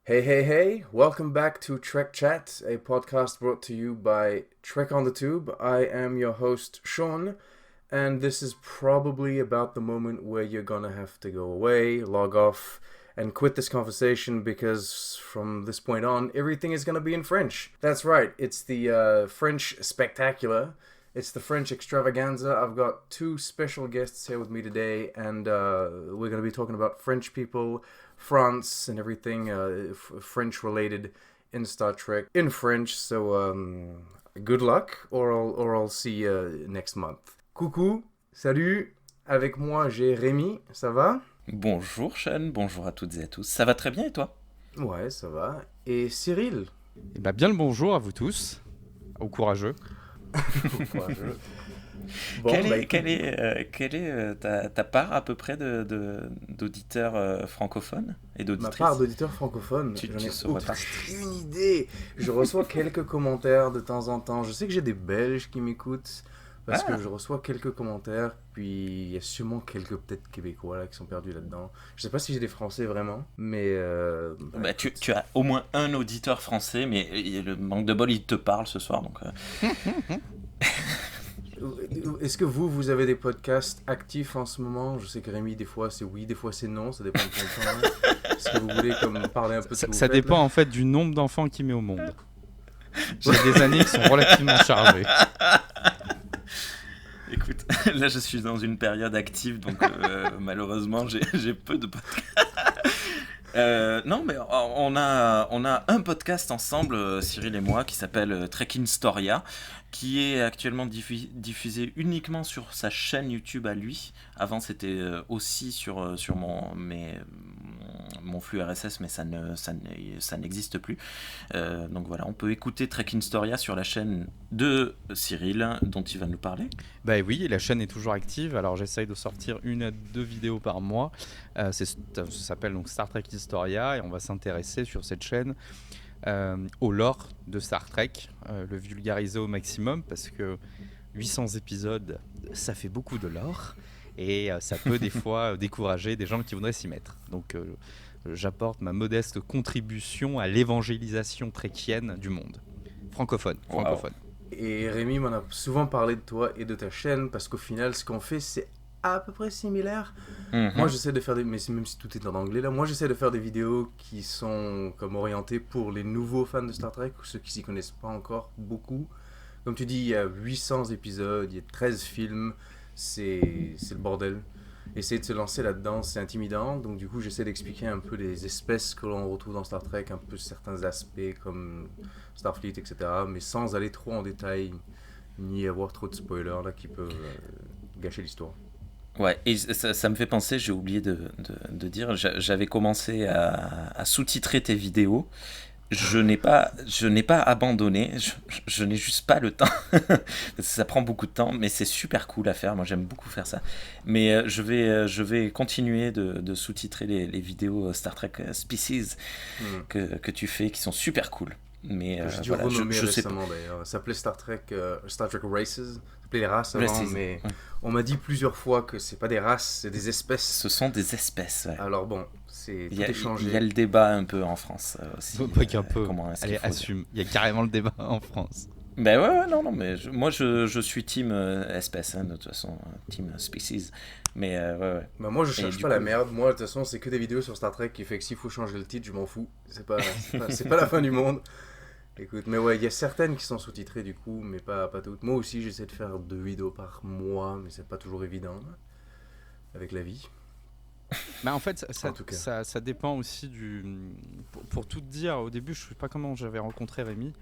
Hey, hey, hey, welcome back to Trek Chat, a podcast brought to you by Trek on the Tube. I am your host, Sean, and this is probably about the moment where you're gonna have to go away, log off, and quit this conversation because from this point on, everything is gonna be in French. That's right, it's the French Spectacular. It's the French Extravaganza. I've got two special guests here with me today, and we're going to be talking about French people, France, and everything French related in Star Trek in French. So good luck, or I'll see you next month. Coucou, salut. Avec moi, j'ai Rémi. Ça va? Bonjour Sean, bonjour à toutes et à tous. Ça va très bien et toi? Ouais, ça va. Et Cyril? Eh ben, bien le bonjour à vous tous, aux courageux. Courageux. Bon, Quelle est ta part à peu près d'auditeurs francophones et Ma d'auditrices? part d'auditeur francophone, Tu j'en ai saurais pas. aucune idée. Je reçois quelques commentaires de temps en temps. Je sais que j'ai des Belges qui m'écoutent parce que Ah, je reçois quelques commentaires. Puis il y a sûrement quelques peut-être Québécois là, qui sont perdus là-dedans. Je sais pas si j'ai des Français vraiment, mais bah, écoute. tu as au moins un auditeur français, mais le manque de bol, il te parle ce soir. Donc, Est-ce que vous avez des podcasts actifs en ce moment? Je sais que Rémi, des fois c'est oui, des fois c'est non, ça dépend de ton temps. Hein. Est-ce que vous voulez comme parler un peu de ce Ça, que vous ça faites dépend là? en fait du nombre d'enfants qu'il met au monde. J'ai des années qui sont relativement chargées. écoute, là je suis dans une période active, donc malheureusement j'ai peu de podcasts. Non, mais on a un podcast ensemble, Cyril et moi, qui s'appelle Trek in Storia, qui est actuellement diffusé uniquement sur sa chaîne YouTube à lui. Avant, c'était aussi sur mon flux RSS, mais ça n'existe plus. Donc voilà, on peut écouter Trek in Storia sur la chaîne de Cyril, dont il va nous parler. Bah oui, et la chaîne est toujours active. Alors j'essaye de sortir 1 à 2 vidéos par mois. Ça s'appelle donc Star Trek Historia et on va s'intéresser sur cette chaîne au lore de Star Trek, le vulgariser au maximum parce que 800 épisodes, ça fait beaucoup de lore et ça peut des fois décourager des gens qui voudraient s'y mettre. Donc j'apporte ma modeste contribution à l'évangélisation tréquienne du monde. Francophone, Waouh. francophone. Et Rémi m'en a souvent parlé de toi et de ta chaîne parce qu'au final, ce qu'on fait, c'est à peu près similaire. Moi, Mhm. j'essaie de faire des... Mais même si tout est en anglais, là, moi, j'essaie de faire des vidéos qui sont comme orientées pour les nouveaux fans de Star Trek ou ceux qui s'y connaissent pas encore beaucoup. Comme tu dis, il y a 800 épisodes, il y a 13 films, c'est le bordel. Essayer de se lancer là-dedans, c'est intimidant. Donc, du coup, j'essaie d'expliquer un peu les espèces que l'on retrouve dans Star Trek, un peu certains aspects comme Starfleet, etc. Mais sans aller trop en détail, ni avoir trop de spoilers là, qui peuvent gâcher l'histoire. Ouais, et ça me fait penser, j'ai oublié de dire, j'avais commencé à sous-titrer tes vidéos. Je n'ai pas abandonné, je n'ai juste pas le temps. Ça prend beaucoup de temps, mais c'est super cool à faire. Moi, j'aime beaucoup faire ça. Mais je vais continuer de sous-titrer les vidéos Star Trek Species Hmm. que tu fais, qui sont super cool. Mais Que j'ai dû voilà, renommer je sais pas. récemment d'ailleurs. Ça s'appelait Star Trek Races. Ça s'appelait les races avant, Racism. mais on m'a dit plusieurs fois que c'est pas des races, c'est des espèces. Ce sont des espèces, ouais. Alors bon, tout est Il y a changé. le débat un peu en France aussi. Pas qu'un peu. Comment est-ce qu'il Allez, faut dire? assume. Il y a carrément le débat en France. Ben ouais, ouais, non, non, mais moi je suis team espèce, hein, de toute façon, team species. Mais ouais, ouais. Bah moi je Et cherche du pas la coup, merde. Moi de toute façon c'est que des vidéos sur Star Trek qui fait que s'il faut changer le titre, je m'en fous. C'est pas la fin du monde. Écoute, mais ouais, il y a certaines qui sont sous-titrées du coup, mais pas toutes. Moi aussi j'essaie de faire 2 vidéos par mois, mais c'est pas toujours évident là, avec la vie. Bah en fait, En tout cas. ça dépend aussi du. Pour tout te dire, au début, je sais pas comment j'avais rencontré Rémi,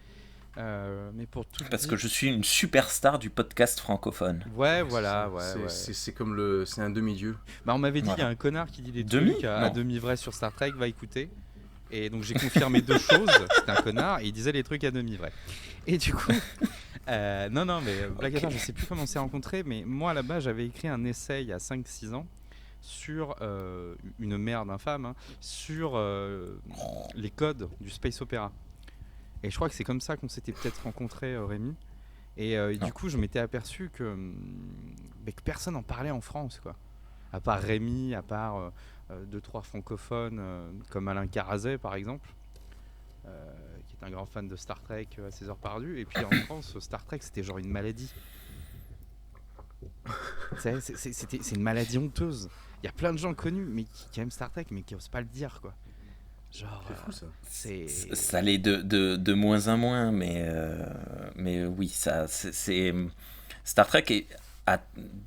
mais pour tout te parce que dire. je suis une superstar du podcast francophone. Ouais, Ouais, c'est voilà, ça. ouais, ouais. C'est comme le. C'est un demi-dieu. Bah, on m'avait dit, il y a Voilà. un connard qui dit des Demi? trucs à Non. demi-vrai sur Star Trek, va écouter. Et donc j'ai confirmé deux choses. C'était un connard et il disait les trucs à demi-vrai. Et du coup, non, mais blague à part, Ok. je sais plus comment on s'est rencontrés, mais moi là-bas, j'avais écrit un essai il y a 5 6 ans sur une merde infâme, hein, sur les codes du space opéra. Et je crois que c'est comme ça qu'on s'était peut-être rencontrés, Rémi. Et Non. du coup, je m'étais aperçu que personne n'en parlait en France, quoi. À part Rémi, à part 2-3 francophones comme Alain Carazet, par exemple. qui est un grand fan de Star Trek à ses heures perdues. Et puis en France, Star Trek, c'était genre une maladie. C'est une maladie honteuse. Il y a plein de gens connus mais qui aiment Star Trek, mais qui n'osent pas le dire, quoi. Genre, C'est fou ça. Ça l'est de moins en moins, mais oui, Star Trek a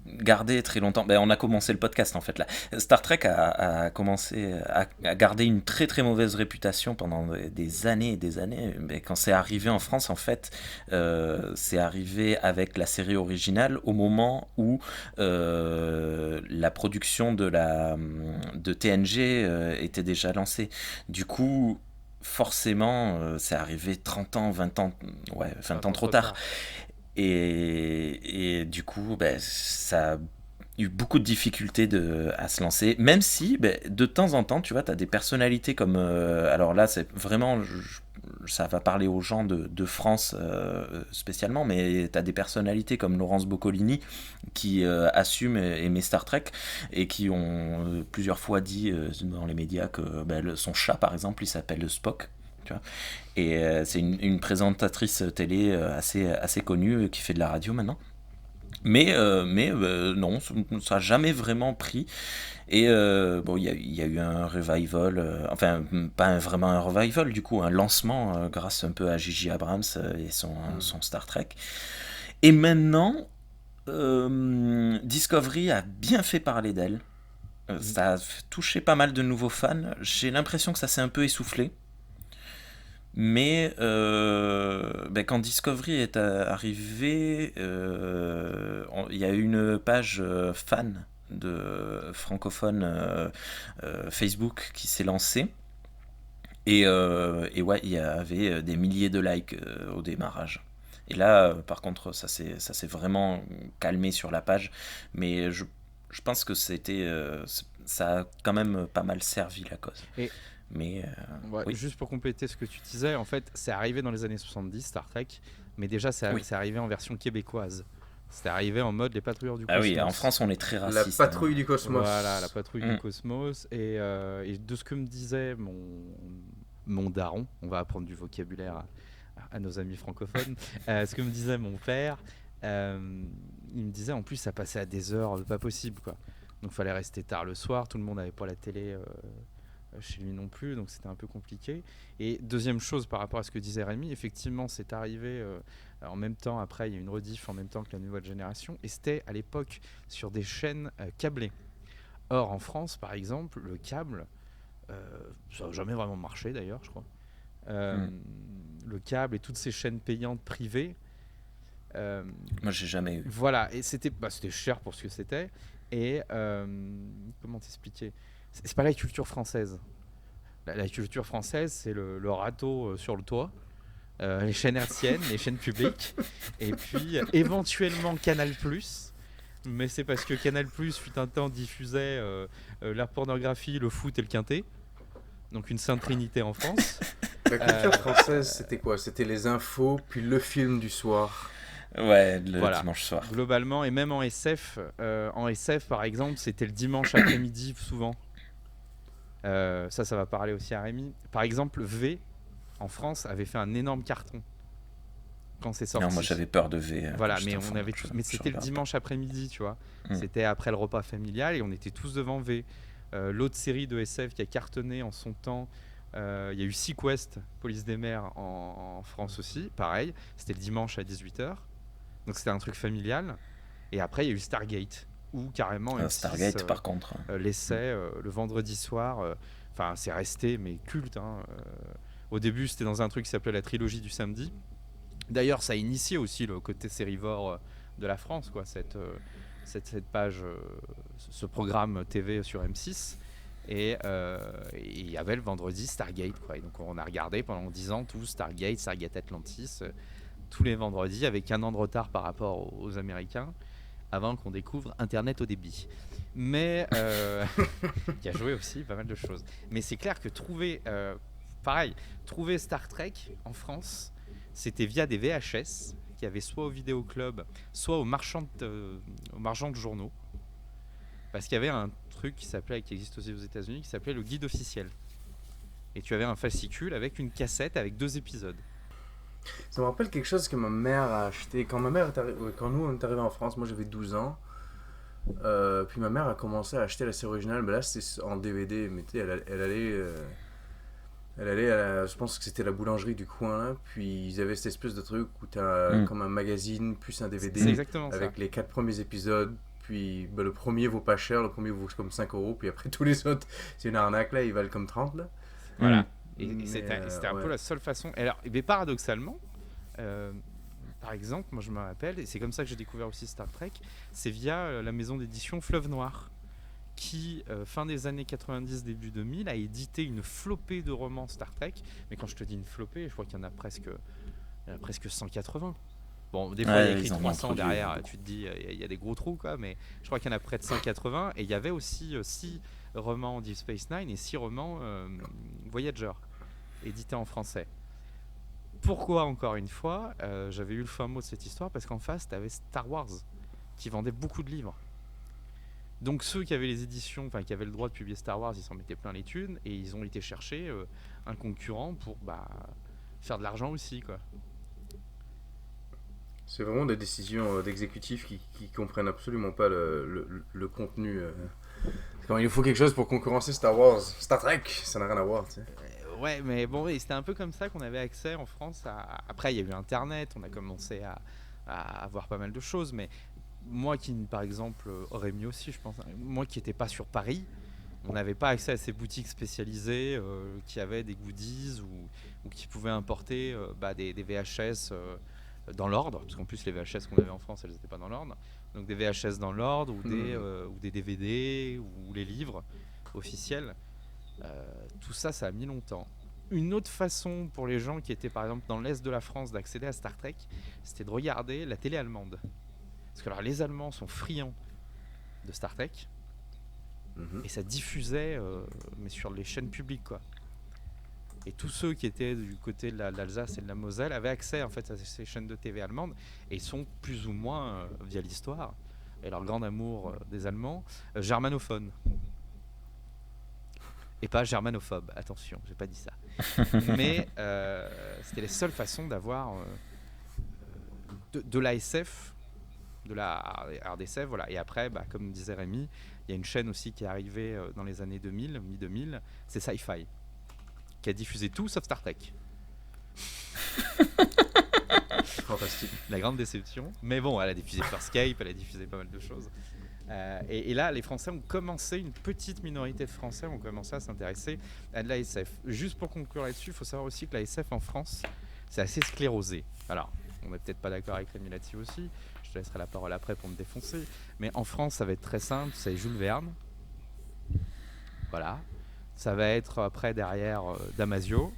gardé très longtemps. Ben, on a commencé le podcast en fait là. Star Trek a commencé à garder une très très mauvaise réputation pendant des années et des années. Mais quand c'est arrivé en France, en fait, c'est arrivé avec la série originale au moment où la production de TNG était déjà lancée. Du coup, forcément, c'est arrivé 30 ans, 20 ans, ouais, 20 ans trop tard. Et du coup, ben, ça a eu beaucoup de difficultés à se lancer, même si ben, de temps en temps, tu vois, tu as des personnalités comme... alors là, c'est vraiment... ça va parler aux gens de France spécialement, mais tu as des personnalités comme Laurence Boccolini qui assument aimer Star Trek et qui ont plusieurs fois dit dans les médias que ben, son chat, par exemple, il s'appelle Spock. Tu vois. Et c'est une présentatrice télé assez connue qui fait de la radio maintenant. Mais non, ça n'a jamais vraiment pris. Et bon, il y a eu un revival, enfin, pas vraiment un revival, du coup, un lancement grâce un peu à J.J. Abrams et son Star Trek. Et maintenant, Discovery a bien fait parler d'elle. Ça a touché pas mal de nouveaux fans. J'ai l'impression que ça s'est un peu essoufflé. Mais ben quand Discovery est arrivé, il y a eu une page fan de francophone Facebook qui s'est lancée. Et ouais, il y avait des milliers de likes au démarrage. Et là, par contre, ça s'est vraiment calmé sur la page. Mais je pense que ça a quand même pas mal servi la cause. Mais ouais, oui. Juste pour compléter ce que tu disais, en fait, c'est arrivé dans les années 70, Star Trek, mais déjà, c'est arrivé en version québécoise. C'était arrivé en mode les patrouilleurs du cosmos. Ah oui, en France, on est très raciste. La patrouille du cosmos. Voilà, la patrouille du cosmos. Et de ce que me disait mon daron, on va apprendre du vocabulaire à nos amis francophones, ce que me disait mon père, il me disait en plus, ça passait à des heures pas possible, quoi. Donc, il fallait rester tard le soir, tout le monde n'avait pas la télé... chez lui non plus, donc c'était un peu compliqué. Et deuxième chose par rapport à ce que disait Rémi, effectivement c'est arrivé en même temps, après il y a une rediff en même temps que la nouvelle génération, et c'était à l'époque sur des chaînes câblées. Or en France par exemple, le câble, ça n'a jamais vraiment marché d'ailleurs je crois, le câble et toutes ces chaînes payantes privées, moi j'ai jamais eu. Voilà, et c'était cher pour ce que c'était, et comment t'expliquer, c'est pas la culture française. La culture française, c'est le râteau sur le toit, les chaînes hertziennes, les chaînes publiques, et puis éventuellement Canal+. Mais c'est parce que Canal+, fut un temps, diffusait la pornographie, le foot et le quintet. Donc une sainte trinité en France. La culture française, c'était quoi? C'était les infos, puis le film du soir. Ouais, dimanche soir. Globalement, et même en SF, par exemple, c'était le dimanche après-midi souvent. Ça va parler aussi à Rémi. Par exemple, V, en France, avait fait un énorme carton quand c'est sorti. Non, moi j'avais peur de V. Voilà, mais c'était le dimanche après-midi, tu vois. C'était après le repas familial et on était tous devant V. L'autre série de SF qui a cartonné en son temps, il y a eu Sequest, Police des mers en France aussi, pareil. C'était le dimanche à 18h. Donc c'était un truc familial. Et après, il y a eu Stargate. Ou carrément Stargate par contre l'essai le vendredi soir, enfin c'est resté mais culte, hein. Au début c'était dans un truc qui s'appelait la trilogie du samedi. D'ailleurs ça a initié aussi le côté sérivore de la France, quoi, cette page, ce programme TV sur M6, et il y avait le vendredi Stargate, quoi. Et donc on a regardé pendant 10 ans tout Stargate Atlantis, tous les vendredis avec un an de retard par rapport aux Américains, avant qu'on découvre Internet au débit. Mais qui a joué aussi pas mal de choses. Mais c'est clair que trouver Star Trek en France, c'était via des VHS qu'il y avait soit au vidéoclub, soit aux marchands de journaux. Parce qu'il y avait un truc qui existe aussi aux États-Unis, qui s'appelait le guide officiel. et tu avais un fascicule avec une cassette avec 2 épisodes. Ça me rappelle quelque chose que ma mère a acheté. Quand quand nous on est arrivé en France, moi j'avais 12 ans. Puis ma mère a commencé à acheter la série originale, mais là c'était en DVD. Mais tu sais, elle allait je pense que c'était la boulangerie du coin là. Puis ils avaient cette espèce de truc où t'as comme un magazine plus un DVD. C'est exactement avec ça. les 4 premiers épisodes. Puis le premier vaut pas cher, le premier vaut comme 5 euros. Puis après tous les autres, c'est une arnaque là, ils valent comme 30 là. Voilà. Et Mais, c'était un ouais. peu la seule façon. Et alors, mais paradoxalement, euh, par exemple, moi je me rappelle, et c'est comme ça que j'ai découvert aussi Star Trek, c'est via la maison d'édition Fleuve Noir, qui, fin des années 90, début 2000, a édité une flopée de romans Star Trek. Mais quand je te dis une flopée, je crois qu'il y en a presque 180. Bon, des fois, il y a écrit ils en ont 300 introduit derrière, beaucoup. tu te dis, il y a des gros trous, quoi, mais je crois qu'il y en a près de 180. Et il y avait aussi 6 romans Deep Space Nine et 6 romans Voyager, édités en français. Pourquoi, encore une fois, j'avais eu le fin mot de cette histoire? Parce qu'en face, tu avais Star Wars, qui vendait beaucoup de livres. Donc ceux qui avaient les éditions, enfin qui avaient le droit de publier Star Wars, ils s'en mettaient plein les thunes, et ils ont été chercher un concurrent pour faire de l'argent aussi, quoi. C'est vraiment des décisions d'exécutifs qui comprennent absolument pas le contenu. Quand il faut quelque chose pour concurrencer Star Wars, Star Trek, ça n'a rien à voir, tu sais. Ouais, mais bon, et c'était un peu comme ça qu'on avait accès en France Après, il y a eu Internet, on a commencé à avoir pas mal de choses, mais moi qui, par exemple, aurait mis aussi, je pense, moi qui n'étais pas sur Paris, on n'avait pas accès à ces boutiques spécialisées qui avaient des goodies ou qui pouvaient importer des VHS dans l'ordre, parce qu'en plus les VHS qu'on avait en France, elles n'étaient pas dans l'ordre. Donc des VHS dans l'ordre ou des DVD ou les livres officiels. Tout ça, ça a mis longtemps. Une autre façon pour les gens qui étaient par exemple dans l'est de la France d'accéder à Star Trek, c'était de regarder la télé allemande. Parce que alors, les Allemands sont friands de Star Trek et ça diffusait mais sur les chaînes publiques, quoi. Et tous ceux qui étaient du côté de l'Alsace et de la Moselle avaient accès en fait à ces chaînes de TV allemandes et sont plus ou moins via l'histoire et leur grand amour des Allemands germanophones. Et pas germanophobe, attention, j'ai pas dit ça. Mais c'était les seules façons d'avoir de la SF, de la RDSF, voilà. Et après, comme disait Rémi, il y a une chaîne aussi qui est arrivée dans les années 2000, mi-2000, c'est Sci-Fi, qui a diffusé tout sauf Star Trek. Fantastique. La grande déception. Mais bon, elle a diffusé Farscape, elle a diffusé pas mal de choses. Et là, les Français ont commencé, une petite minorité de Français ont commencé à s'intéresser à de la SF. Juste pour conclure là-dessus, il faut savoir aussi que la SF en France, c'est assez sclérosé. Alors, on n'est peut-être pas d'accord avec Rémi là-dessus aussi, je te laisserai la parole après pour me défoncer. Mais en France, ça va être très simple, c'est Jules Verne. Voilà. Ça va être après, derrière, Damasio,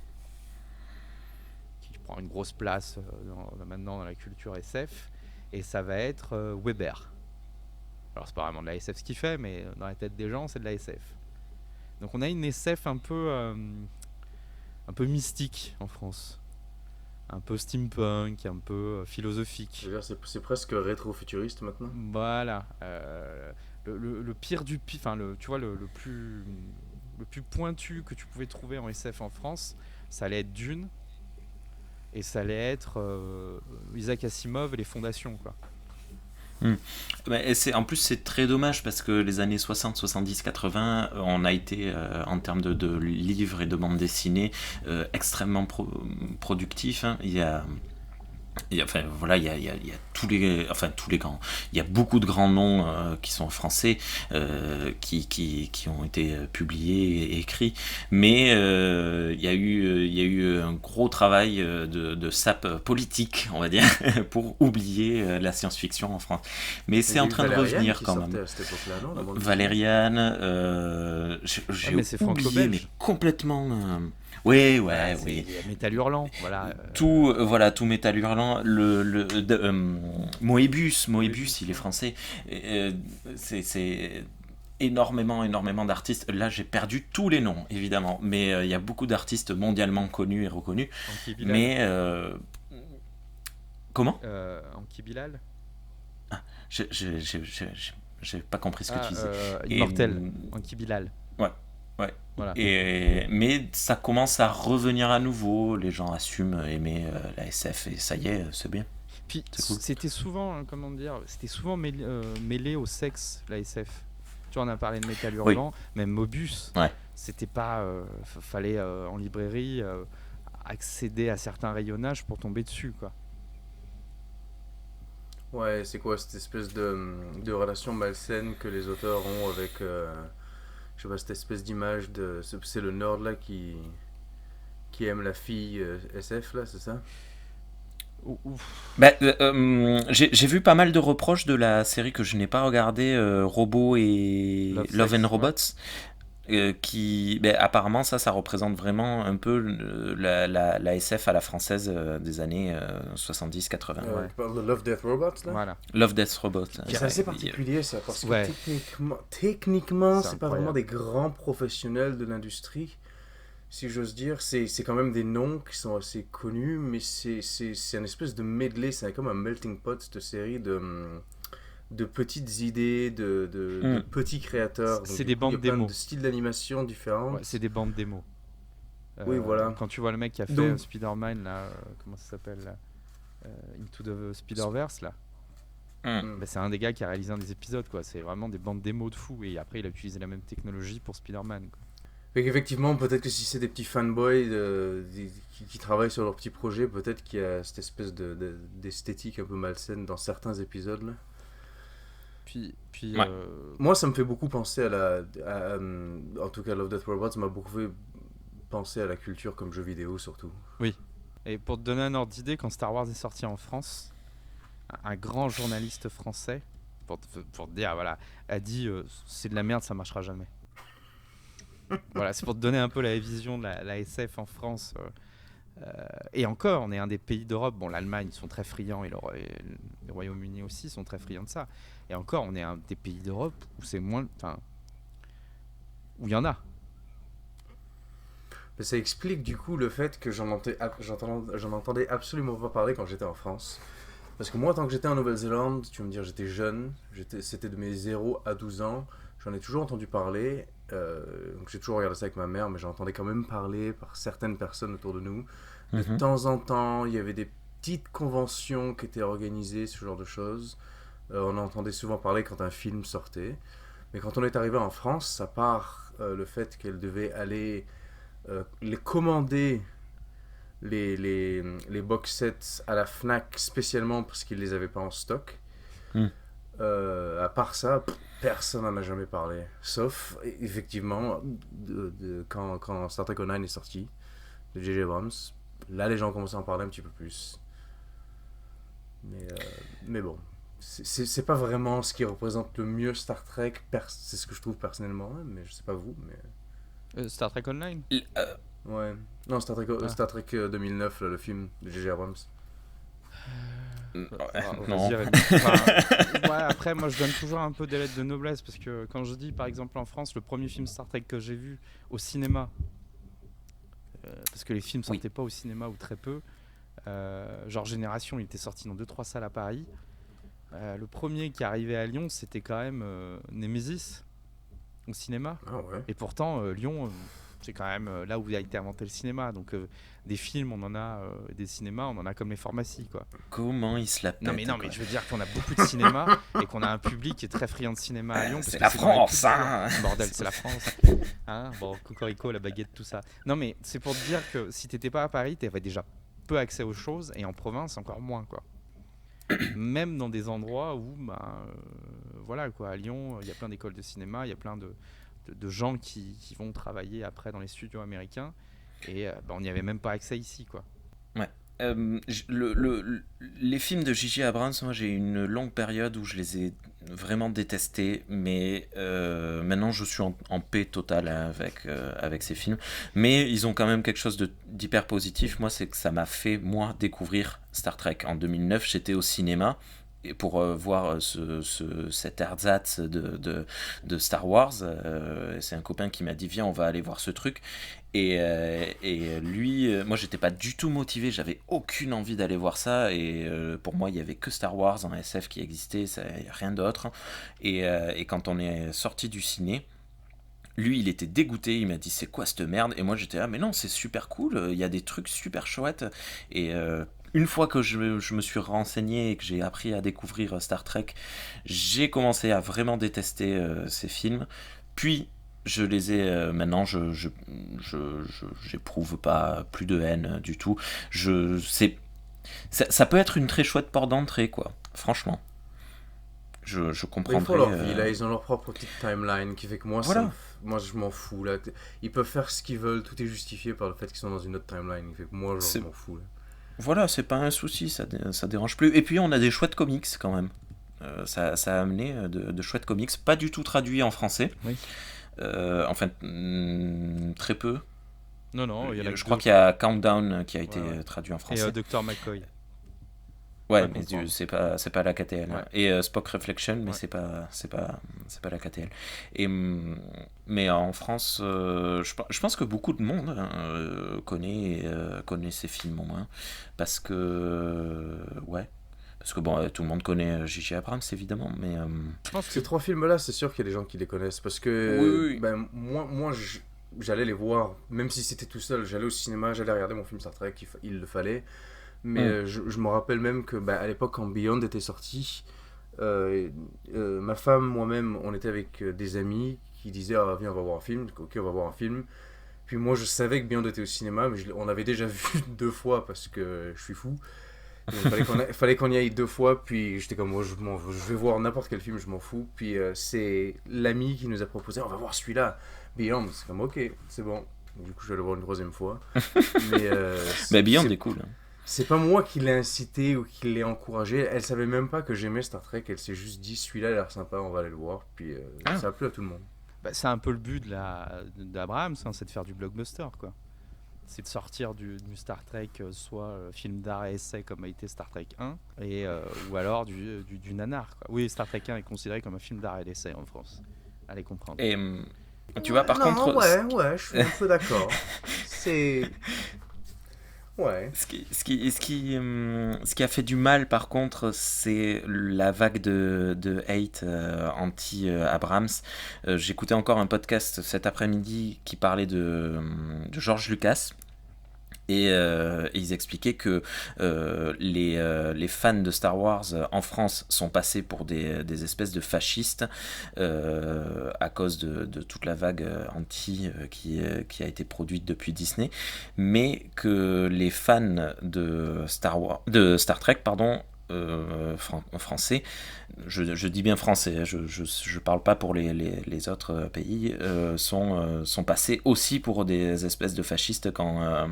qui prend une grosse place maintenant dans la culture SF. Et ça va être Weber. Alors c'est pas vraiment de la SF ce qu'il fait, mais dans la tête des gens, c'est de la SF. Donc on a une SF un peu mystique en France. Un peu steampunk, un peu philosophique. Je veux dire, c'est presque rétro-futuriste maintenant. Voilà. Le pire du pire, enfin tu vois, le plus pointu que tu pouvais trouver en SF en France, ça allait être Dune. Et ça allait être Isaac Asimov et les fondations, quoi. Mais en plus, c'est très dommage parce que les années 60, 70, 80, on a été, en termes de livres et de bandes dessinées, extrêmement productifs. Hein. Il y a tous les grands. Il y a beaucoup de grands noms qui sont français, qui ont été publiés et écrits. Mais il y a eu un gros travail de sape politique, on va dire, pour oublier la science-fiction en France. Mais c'est en train de revenir quand même. Valériane, j'ai mais c'est oublié, franco-belge. mais complètement. Oui. Métal Hurlant, voilà. Tout Métal Hurlant, Moebius, il est français. C'est énormément d'artistes. Là, j'ai perdu tous les noms, évidemment, mais il y a beaucoup d'artistes mondialement connus et reconnus. Anki Bilal. Mais comment Anki Bilal. J'ai pas compris ce que tu disais. Immortel, Anki Bilal. Ouais. Voilà. Mais ça commence à revenir à nouveau. Les gens assument aimer la SF et ça y est, c'est bien. Puis C'est cool. c'était souvent, c'était souvent mêlé au sexe, la SF. Tu en as parlé de Métal Hurlant, même Mobius. Ouais. C'était pas, fallait en librairie accéder à certains rayonnages pour tomber dessus, quoi. Ouais, c'est quoi cette espèce de relation malsaine que les auteurs ont avec, je sais pas, cette espèce d'image de, c'est le nerd là qui aime la fille SF là, c'est ça? Bah, j'ai vu pas mal de reproches de la série que je n'ai pas regardée, Robots et Love and Robots. Qui, apparemment, ça représente vraiment un peu la SF à la française des années 70-80. Tu parles de Love, Death, Robots là? Voilà. Love, Death, Robots. C'est assez particulier ça, parce que Ouais. techniquement c'est pas incroyable. vraiment des grands professionnels de l'industrie, si j'ose dire. C'est quand même des noms qui sont assez connus, mais c'est un espèce de medley, c'est comme un melting pot cette série de petites idées, de petits créateurs. Donc, C'est du des coup, bandes il y a plein démos. de styles d'animation différents. Ouais, c'est des bandes démos. Oui, voilà. Quand tu vois le mec qui a fait Donc- Spider-Man, là, comment ça s'appelle là Into the Spider-Verse, là. Bah, c'est un des gars qui a réalisé un des épisodes, quoi. C'est vraiment des bandes démos de fou. Et après, il a utilisé la même technologie pour Spider-Man, quoi. Fait qu'effectivement, peut-être que si c'est des petits fanboys qui travaillent sur leur petit projet, peut-être qu'il y a cette espèce d'esthétique un peu malsaine dans certains épisodes là. Puis Ouais. Moi, ça me fait beaucoup penser en tout cas, Love, Death, Robots m'a beaucoup fait penser à la culture comme jeu vidéo surtout. et pour te donner un ordre d'idée, quand Star Wars est sorti en France, un grand journaliste français, pour te dire, voilà, a dit c'est de la merde, ça marchera jamais. Voilà, c'est pour te donner un peu la vision de la SF en France. Et encore, on est un des pays d'Europe. Bon, l'Allemagne, ils sont très friands, et le Royaume-Uni aussi sont très friands de ça. Et encore, on est un des pays d'Europe où c'est moins. Enfin, où il y en a. Mais ça explique du coup le fait que j'en entendais absolument pas parler quand j'étais en France. Parce que moi, tant que j'étais en Nouvelle-Zélande, tu vas me dire, j'étais jeune, c'était de mes 0 à 12 ans, j'en ai toujours entendu parler. Donc j'ai toujours regardé ça avec ma mère, mais j'en entendais quand même parler par certaines personnes autour de nous. De temps en temps, il y avait des petites conventions qui étaient organisées, ce genre de choses. On entendait souvent parler quand un film sortait. Mais quand on est arrivé en France, à part le fait qu'elle devait aller les commander les box sets à la Fnac spécialement parce qu'ils les avaient pas en stock. À part ça, personne n'en a jamais parlé. Sauf, effectivement, quand Star Trek Online est sorti, de J.J. Abrams, là les gens commençaient à en parler un petit peu plus. Mais bon, c'est pas vraiment ce qui représente le mieux Star Trek, c'est ce que je trouve personnellement, hein, mais je sais pas vous, mais... Star Trek Online. Ouais. Non, Star Trek 2009, là, le film de J.J. Abrams. Non. Vas-y, Rémi. Enfin, ouais, après, moi, je donne toujours un peu des lettres de noblesse parce que quand je dis, par exemple, en France, le premier film Star Trek que j'ai vu au cinéma, parce que les films sortaient pas au cinéma ou très peu, genre Génération, il était sorti dans 2-3 salles à Paris. Le premier qui arrivait à Lyon, c'était quand même Nemesis au cinéma. Ah ouais. Et pourtant, Lyon, c'est quand même là où a été inventé le cinéma. Donc, des films, on en a, des cinémas, on en a comme les pharmacies, quoi. Comment il se la pète, Non, mais quoi. je veux dire qu'on a beaucoup de cinéma et qu'on a un public qui est très friand de cinéma à Lyon. Parce C'est que la dans les France, plus hein. grands- Bordel, c'est la France. Hein, bon, Cocorico, la baguette, tout ça. Non, mais c'est pour te dire que si t'étais pas à Paris, t'avais déjà peu accès aux choses et en province, encore moins, quoi. Même dans des endroits où, voilà, quoi, à Lyon, il y a plein d'écoles de cinéma, il y a plein de gens qui vont travailler après dans les studios américains et on n'y avait même pas accès ici, quoi. Les films de J.J. Abrams, moi j'ai une longue période où je les ai vraiment détestés, mais maintenant je suis en paix totale avec ces films. Mais ils ont quand même quelque chose d'hyper positif. Moi, c'est que ça m'a fait, moi, découvrir Star Trek. En 2009, j'étais au cinéma et pour voir cet ersatz de Star Wars. C'est un copain qui m'a dit viens, on va aller voir ce truc. Et lui, moi j'étais pas du tout motivé, j'avais aucune envie d'aller voir ça. Et pour moi, il y avait que Star Wars en SF qui existait, rien d'autre. Et quand on est sorti du ciné, Lui, il était dégoûté, il m'a dit c'est quoi cette merde? Et moi j'étais là, mais non, c'est super cool, il y a des trucs super chouettes. Et une fois que je me suis renseigné et que j'ai appris à découvrir Star Trek, j'ai commencé à vraiment détester ces films. Puis je les ai maintenant, j'éprouve pas plus de haine du tout. Ça peut être une très chouette porte d'entrée, quoi. Franchement. Je Mais ils comprendrais. font leur vie, là, ils ont leur propre petite timeline qui fait que moi, Voilà. moi je m'en fous. Là. Ils peuvent faire ce qu'ils veulent, tout est justifié par le fait qu'ils sont dans une autre timeline. Qui fait que moi, genre, je C'est m'en fous. Là. Voilà, c'est pas un souci, ça dérange plus. Et puis on a des chouettes comics quand même. Ça a amené de chouettes comics, pas du tout traduits en français. Oui. Enfin, très peu. Non, il y en a que Je crois deux. qu'il y a Countdown qui a été Ouais. traduit en Et français. Dr McCoy. Ouais, à mais comprendre. c'est pas la KTL. Ouais. Et Spock Reflection, mais Ouais. c'est pas la KTL. Mais en France, je pense que beaucoup de monde connaît ces films au moins, parce que ouais, parce que bon, tout le monde connaît J.J. Abrams évidemment, mais Je pense que Ces trois films-là, c'est sûr qu'il y a des gens qui les connaissent. Parce oui, que oui, ben, moi j'allais les voir, même si c'était tout seul. J'allais au cinéma, j'allais regarder mon film Star Trek, il le fallait. Mais oui. je me rappelle même que ben, à l'époque, quand Beyond était sorti, ma femme, moi-même, on était avec des amis qui disaient ah, viens, on va voir un film. Ok, on va voir un film. Puis moi, je savais que Beyond était au cinéma, mais on l'avait déjà vu 2 fois parce que je suis fou. Et il fallait qu'on y aille 2 fois, puis j'étais comme, moi, je vais voir n'importe quel film, je m'en fous. Puis c'est l'ami qui nous a proposé, on va voir celui-là, Beyond. C'est comme, ok, c'est bon. Du coup, je vais le voir une 3e fois. Mais Mais Beyond est cool. c'est pas moi qui l'ai incité ou qui l'ai encouragé. Elle savait même pas que j'aimais Star Trek. Elle s'est juste dit, celui-là a l'air sympa, on va aller le voir. Puis Ah, ça a plu à tout le monde. bah, c'est un peu le but d'Abrams, hein, c'est de faire du blockbuster, quoi. C'est de sortir du Star Trek, soit film d'art et essai comme a été Star Trek 1, ou alors du nanar, quoi. Oui, Star Trek 1 est considéré comme un film d'art et d'essai en France. Allez comprendre. et tu vois, par non, contre, ouais, je suis un peu d'accord. C'est. Ouais. Ce qui a fait du mal, par contre, c'est la vague de hate anti-Abrams. J'écoutais encore un podcast cet après-midi qui parlait de George Lucas. Et ils expliquaient que les fans de Star Wars en France sont passés pour des espèces de fascistes à cause de toute la vague anti qui a été produite depuis Disney, mais que les fans de Star Trek, pardon, français, je dis bien français, je parle pas pour les autres pays, sont passés aussi pour des espèces de fascistes quand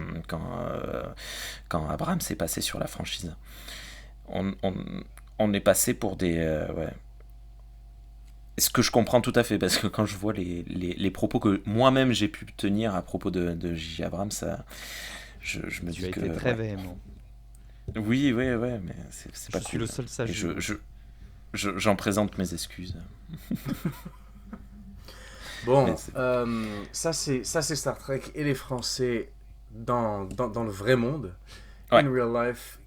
Abrams s'est passé sur la franchise. On est passé pour des... ouais. Ce que je comprends tout à fait, parce que quand je vois les propos que moi-même j'ai pu tenir à propos de J.J. Abrams, je me Tu dis as que... été très ouais. véhément. Oui, mais c'est pas Je suis cool. le seul sage Et du monde. j'en présente mes excuses. Bon, Mais c'est- ça c'est Star Trek et les Français dans le vrai monde. Ouais. In real life,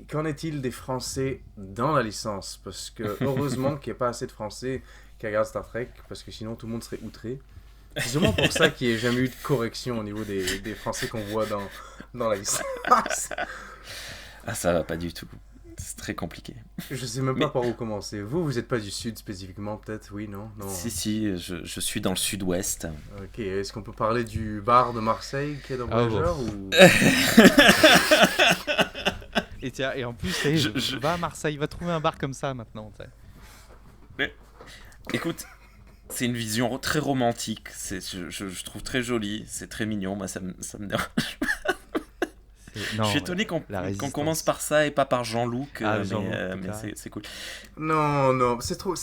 qu'en est-il des Français dans la licence? Parce que heureusement qu'il n'y a pas assez de Français qui regardent Star Trek, parce que sinon tout le monde serait outré. C'est sûrement pour ça qu'il n'y a jamais eu de correction au niveau des Français qu'on voit dans la licence. Ah, ça va pas du tout. C'est très compliqué. Je sais même Mais- pas par où commencer. Vous n'êtes pas du Sud spécifiquement, peut-être? Oui, non? Non. Si, je suis dans le sud-ouest. Ok, est-ce qu'on peut parler du bar de Marseille qui est dans Ah, bon. Voyageur ou... Et, tiens, et en plus, va à Marseille, va trouver un bar comme ça maintenant. T'sais. Écoute, c'est une vision très romantique. Je trouve très joli. C'est très mignon. Moi, ça me dérange. Non, Je suis étonné qu'on la résistance. commence par ça et pas par Jean-Luc. Ah, mais Jean-Luc mais Picard. c'est cool. Non, c'est trop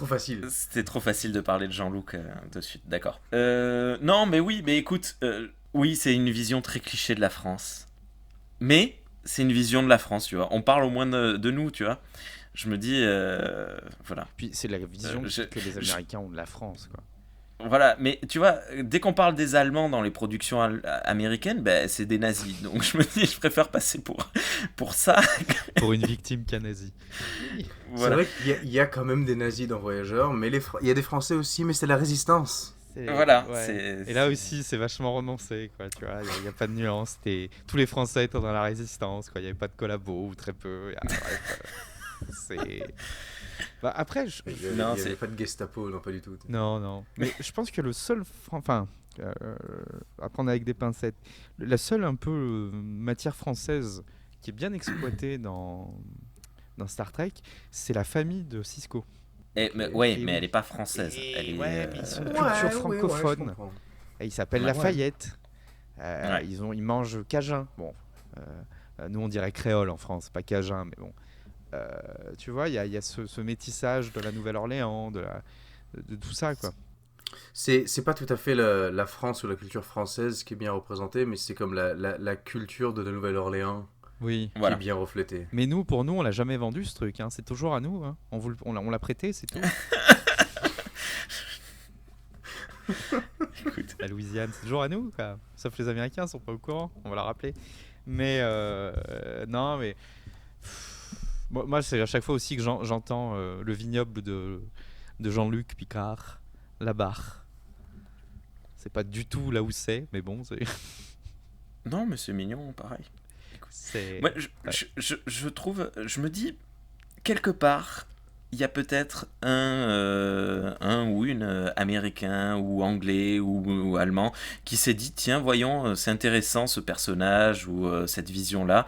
facile. C'était trop facile de parler de Jean-Luc de suite. D'accord. Non, mais oui, mais écoute, oui, c'est une vision très cliché de la France. Mais c'est une vision de la France, tu vois. On parle au moins de nous, tu vois. Je me dis, voilà. Puis c'est la vision je- que les Américains ont de la France, quoi. Voilà, mais tu vois, dès qu'on parle des Allemands dans les productions américaines, ben, c'est des nazis. Donc je me dis, je préfère passer pour ça. Pour une victime canazie. C'est Voilà. vrai qu'il y a quand même des nazis dans Voyageurs, mais il y a des Français aussi, mais c'est la résistance. Voilà, Et là aussi, c'est vachement romancé, quoi, tu vois, il y a pas de nuance. Tous les Français étaient dans la résistance, quoi, il n'y avait pas de collabos, ou très peu. Bref, c'est... Bah, après, Non, il y avait pas de Gestapo, non, pas du tout. non. Mais je pense que le seul... Enfin, à prendre avec des pincettes, la seule un peu matière française qui est bien exploitée dans Star Trek, c'est la famille de Cisco. Mais elle est pas française. Elle est, mais ils sont de Ouais, culture je francophone. comprends. Et ils s'appellent Ouais. Lafayette. Ouais. Ils mangent cajun. Bon, nous on dirait créole en France, pas cajun, mais bon. Tu vois, il y a ce métissage de la Nouvelle-Orléans, de tout ça, quoi. C'est pas tout à fait la France ou la culture française qui est bien représentée, mais c'est comme la culture de la Nouvelle-Orléans Oui. qui est bien reflétée. Mais pour nous, on l'a jamais vendu ce truc. Hein. C'est toujours à nous. Hein. On l'a prêté, c'est tout. Écoute. La Louisiane, c'est toujours à nous, quoi. Sauf les Américains, sont pas au courant. On va leur rappeler. Mais non, mais moi, c'est à chaque fois aussi que j'entends le vignoble de Jean-Luc Picard, la barre. C'est pas du tout là où c'est, mais bon, c'est. Non, mais c'est mignon, pareil. C'est... Moi, je trouve, je me dis, quelque part, il y a peut-être un ou une américain ou anglais ou allemand qui s'est dit, tiens, voyons, c'est intéressant ce personnage ou cette vision-là,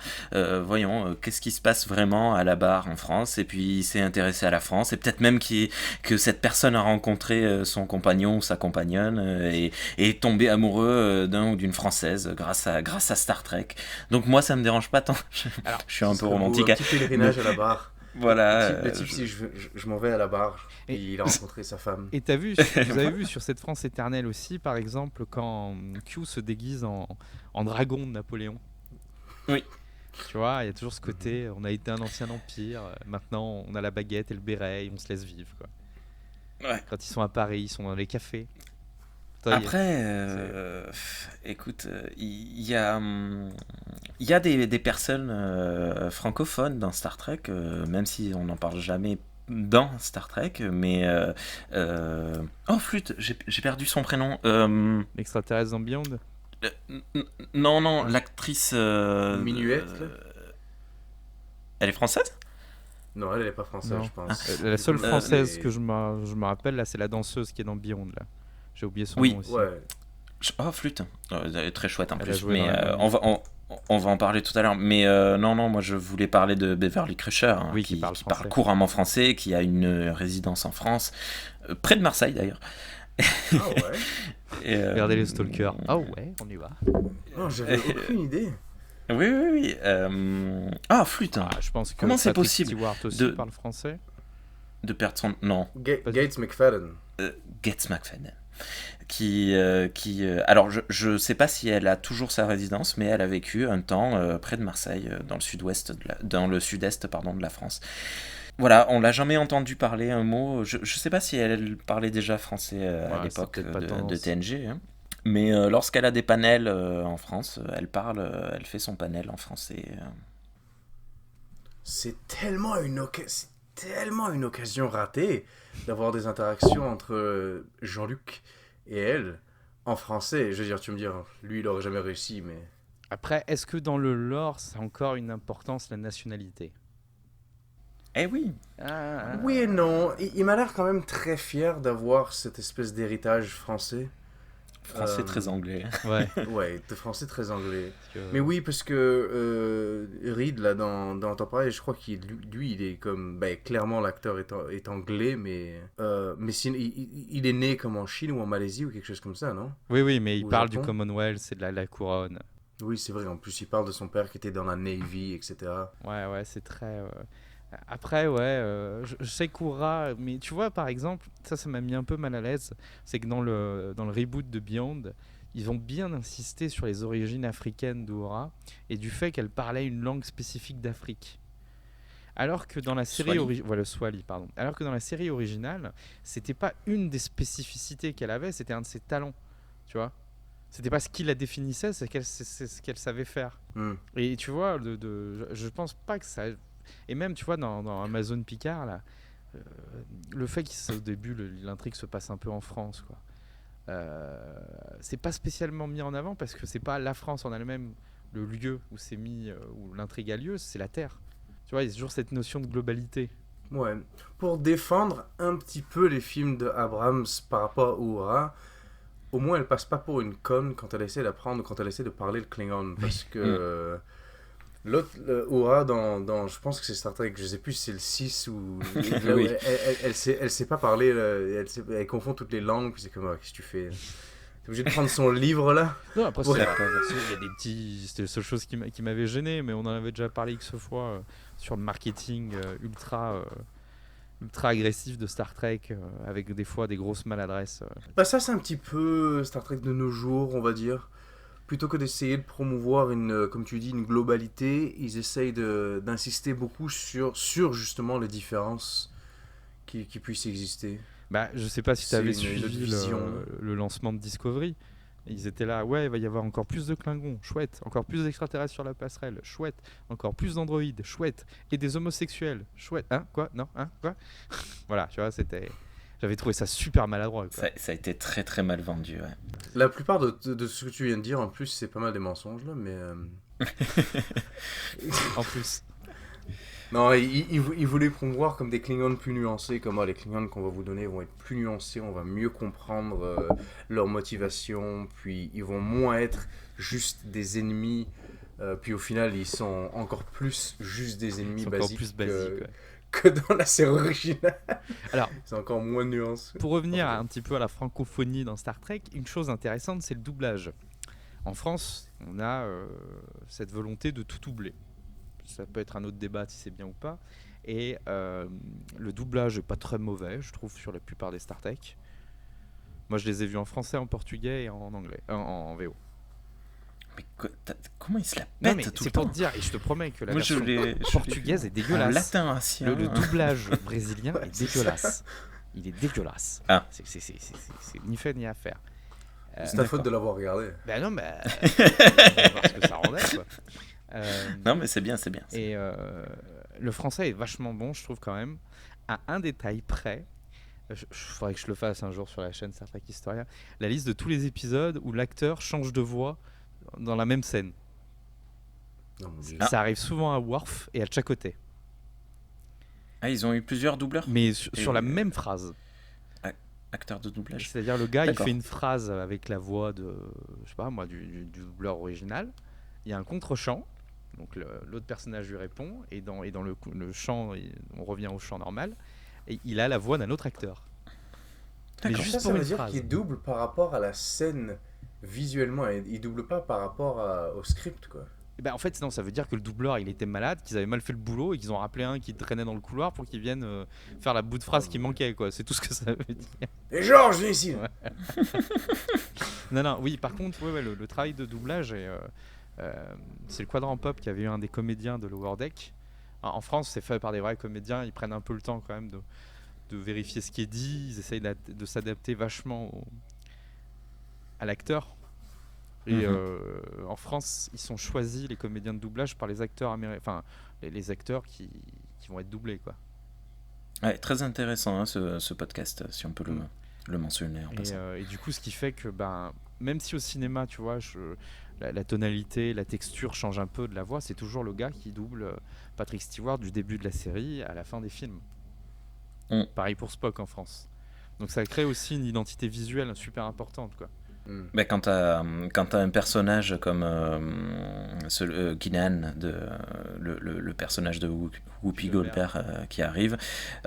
voyons, qu'est-ce qui se passe vraiment à la barre en France, et puis il s'est intéressé à la France, et peut-être même que cette personne a rencontré son compagnon ou sa compagnonne et est tombé amoureux d'un ou d'une Française grâce à Star Trek. Donc moi, ça me dérange pas tant. Alors, Je suis un peu Un romantique. petit pèlerinage à la barre. Voilà. Le type, si je m'en vais à la barre, Et- il a rencontré sa femme. Et vous avez vu sur cette France éternelle aussi, par exemple, quand Q se déguise en dragon de Napoléon. Oui. Tu vois, il y a toujours ce côté, on a été un ancien empire, maintenant on a la baguette et le béret, et on se laisse vivre, quoi. Ouais. Quand ils sont à Paris, ils sont dans les cafés. Toi, Après, écoute, il y a des personnes francophones dans Star Trek, même si on n'en parle jamais dans Star Trek, mais... Oh, flûte, j'ai perdu son prénom. l'extraterrestre dans Beyond. Non, l'actrice... Minuette, là elle est française? Non, elle est pas française, Non. je pense. La seule Euh, française les- que je me rappelle, là, c'est la danseuse qui est dans Beyond, là. J'ai oublié son Oui. nom aussi. Ouais. Oh, flûte. Elle est très chouette en Elle a plus. joué Mais dans la- on va en parler tout à l'heure. Mais non, moi je voulais parler de Beverly Crusher, hein, Oui, qui qui parle parle français. couramment français, qui a une résidence en France, près de Marseille d'ailleurs. Ah ouais. Et, Regardez les stalkers. Ah ouais, on y va. Non, j'avais aucune idée. Oui. Ah, flûte. Je pense que Comment c'est Patrick possible Stewart aussi de- parle français. De perdre son... Non, Gates McFadden. Gates McFadden. Alors, je sais pas si elle a toujours sa résidence, mais elle a vécu un temps près de Marseille, dans le sud-ouest dans le sud-est, pardon, de la France. Voilà, on l'a jamais entendu parler un mot. Je sais pas si elle parlait déjà français à Ouais, l'époque c'est peut-être pas de tendance. TNG, hein. Mais lorsqu'elle a des panels en France, elle fait son panel en français. C'est tellement une occasion ratée d'avoir des interactions entre Jean-Luc et elle en français. Je veux dire, tu me dis, lui, il aurait jamais réussi, mais... Après, est-ce que dans le lore, ça a encore une importance, la nationalité? Eh oui. Oui et non. Il m'a l'air quand même très fier d'avoir cette espèce d'héritage français. Français très anglais. Ouais. Ouais, de français très anglais. Parce que- Mais oui, parce que Reed, là, dans Enterprise, je crois qu'il lui, il est comme... Ben, clairement, l'acteur est anglais, mais sinon, il est né comme en Chine ou en Malaisie ou quelque chose comme ça, non? Oui, mais il Au parle Japon. du Commonwealth, c'est de la couronne. Oui, c'est vrai. En plus, il parle de son père qui était dans la Navy, etc. Ouais, c'est très... Après, je sais Koura, mais tu vois, par exemple, ça m'a mis un peu mal à l'aise, c'est que dans le reboot de Beyond, ils vont bien insister sur les origines africaines d'Uhura et du fait qu'elle parlait une langue spécifique d'Afrique. Alors que dans la série Swahili. originale, le Swahili, pardon. Alors que dans la série originale, c'était pas une des spécificités qu'elle avait, c'était un de ses talents, tu vois. C'était pas ce qui la définissait, c'est ce qu'elle savait faire. Hmm. Et tu vois, je pense pas que ça. Et même, tu vois, dans Amazon Picard, là, le fait qu'au début, l'intrigue se passe un peu en France, quoi. c'est pas spécialement mis en avant parce que c'est pas la France en elle-même le lieu où c'est mis, où l'intrigue a lieu, c'est la Terre. Tu vois, il y a toujours cette notion de globalité. Ouais. Pour défendre un petit peu les films de Abrams par rapport à Uhura, au moins elle passe pas pour une conne quand elle essaie d'apprendre, quand elle essaie de parler le Klingon. Parce que l'autre, Uhura, je pense que c'est Star Trek, je sais plus si c'est le 6 ou. Là, Oui. elle sait pas parler, elle confond toutes les langues, puis c'est comme, qu'est-ce que tu fais? T'es obligé de prendre son livre là? Non, après, Ouais. il y a des petits. C'était la seule chose qui m'avait gêné, mais on en avait déjà parlé X fois sur le marketing ultra agressif de Star Trek, avec des fois des grosses maladresses. Bah ça c'est un petit peu Star Trek de nos jours, on va dire. Plutôt que d'essayer de promouvoir comme tu dis, une globalité, ils essayent d'insister beaucoup sur justement les différences qui puissent exister. Bah, je sais pas si tu C'est avais une autre suivi vision. le lancement de Discovery. Ils étaient là, ouais, il va y avoir encore plus de Klingons, chouette, encore plus d'extraterrestres sur la passerelle, chouette, encore plus d'androïdes, chouette, et des homosexuels, chouette, hein, quoi, non, hein, quoi. Voilà, tu vois, j'avais trouvé ça super maladroit, quoi. Ça a été très très mal vendu, ouais. La plupart de ce que tu viens de dire, en plus, c'est pas mal des mensonges là, mais. En plus. Non, ils voulaient promouvoir comme des Klingons plus nuancés, comme les Klingons qu'on va vous donner vont être plus nuancés, on va mieux comprendre leur motivation, puis ils vont moins être juste des ennemis, puis au final ils sont encore plus juste des ennemis C'est encore basiques, plus basique, ouais. que dans la série originale. Alors, c'est encore moins nuancé. pour revenir un petit peu à la francophonie dans Star Trek, une chose intéressante, c'est le doublage. En France, on a cette volonté de tout doubler. Ça peut être un autre débat si c'est bien ou pas. Et le doublage est pas très mauvais, je trouve, sur la plupart des Star Trek. Moi, je les ai vus en français, en portugais et en anglais, en VO. Mais comment il se la Non, pète mais tout c'est le pour temps? te dire, et je te promets que la Moi, version portugaise est en dégueulasse. latin ancien. Le doublage brésilien est c'est dégueulasse. Il est dégueulasse. Ah. C'est ni fait ni à faire. C'est ta faute de l'avoir regardé. Ben non, mais on va voir ce que ça rendait, quoi. Non, mais c'est bien. Et le français est vachement bon, je trouve, quand même. À un détail près, il faudrait que je le fasse un jour sur la chaîne Star Trek Historia, la liste de tous les épisodes où l'acteur change de voix dans la même scène. Non, mon Dieu. Ça arrive souvent à Worf et à Chakotay, Ah, ils ont eu plusieurs doubleurs? mais sur la même phrase. Acteurs de doublage. C'est-à-dire le gars, il D'accord. fait une phrase avec la voix de, je sais pas moi, du doubleur original. Il y a un contre-champ, donc l'autre personnage lui répond, et dans le chant, on revient au chant normal, et il a la voix d'un autre acteur. Mais D'accord. juste Ça pour veut une dire phrase. qu'il double par rapport à la scène visuellement, et il double pas par rapport au script, quoi. Et ben, en fait, non, ça veut dire que le doubleur, il était malade, qu'ils avaient mal fait le boulot, et qu'ils ont rappelé un qui traînait dans le couloir pour qu'il vienne faire la bout de phrase qui manquait, quoi. C'est tout ce que ça veut dire. Et Georges, viens ici. Ouais. Non, oui, par contre, ouais, le travail de doublage, c'est le Quadrant Pop qui avait eu un des comédiens de Lower Deck. En France, c'est fait par des vrais comédiens, ils prennent un peu le temps quand même de vérifier ce qui est dit, ils essayent de s'adapter vachement à l'acteur. Et en France, ils sont choisis, les comédiens de doublage, par les acteurs américains, enfin les acteurs qui vont être doublés, quoi. Ouais, très intéressant hein, ce podcast, si on peut le mentionner en passant. Et du coup, ce qui fait que, même si au cinéma, tu vois, la tonalité, la texture change un peu de la voix, c'est toujours le gars qui double Patrick Stewart du début de la série à la fin des films. Pareil pour Spock en France. Donc ça crée aussi une identité visuelle super importante, quoi. Bah, quand t'as un personnage comme Keenan, le personnage de Whoopi Goldberg qui arrive,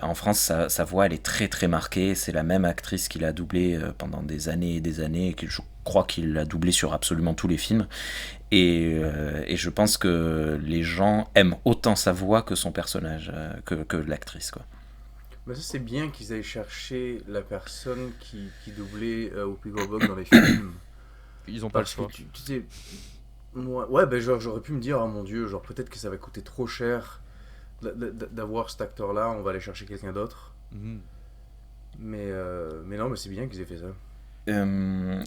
en France sa voix elle est très très marquée, c'est la même actrice qui l'a doublé pendant des années et des années, et je crois qu'il l'a doublé sur absolument tous les films, et je pense que les gens aiment autant sa voix que son personnage, que l'actrice, quoi. Mais ça, c'est bien qu'ils aient cherché la personne qui doublait Whoopi Goldberg dans les films. Ils ont pas le Parce choix. que tu sais... Ouais, ben genre, j'aurais pu me dire, oh mon Dieu, genre peut-être que ça va coûter trop cher d'avoir cet acteur-là, on va aller chercher quelqu'un d'autre. Mais non, mais c'est bien qu'ils aient fait ça.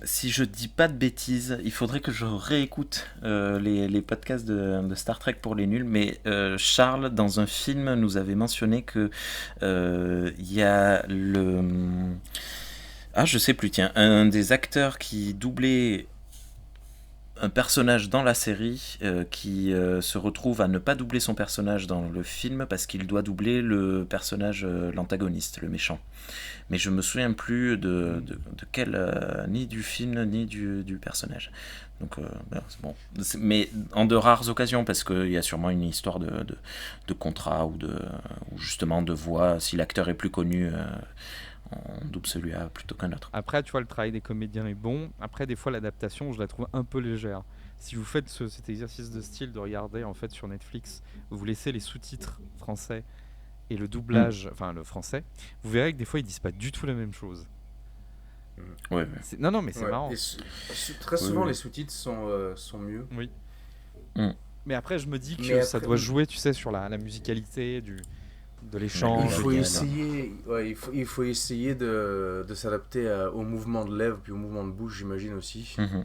Si je dis pas de bêtises, il faudrait que je réécoute les podcasts de Star Trek pour les nuls, mais Charles, dans un film, nous avait mentionné que y a Ah, je sais plus, tiens. Un des acteurs qui doublait un personnage dans la série qui se retrouve à ne pas doubler son personnage dans le film parce qu'il doit doubler le personnage, l'antagoniste, le méchant. Mais je me souviens plus de quel, ni du film ni du personnage. Donc, c'est bon. Mais en de rares occasions, parce qu'il y a sûrement une histoire de contrat ou justement de voix. Si l'acteur est plus connu, on double celui-là plutôt qu'un autre. Après, tu vois, le travail des comédiens est bon. Après, des fois, l'adaptation, je la trouve un peu légère. Si vous faites cet exercice de style de regarder en fait sur Netflix, vous laissez les sous-titres français et le doublage, enfin le français, vous verrez que des fois ils disent pas du tout la même chose. Ouais. Non, mais c'est marrant. Très souvent, Oui. les sous-titres sont mieux. Oui. Mm. Mais après, je me dis que Mais ça après, doit oui. jouer, tu sais, sur la musicalité de Il l'échange. faut Génial. essayer, ouais, il faut essayer de s'adapter au mouvement de lèvres puis au mouvement de bouche, j'imagine aussi. Mhm.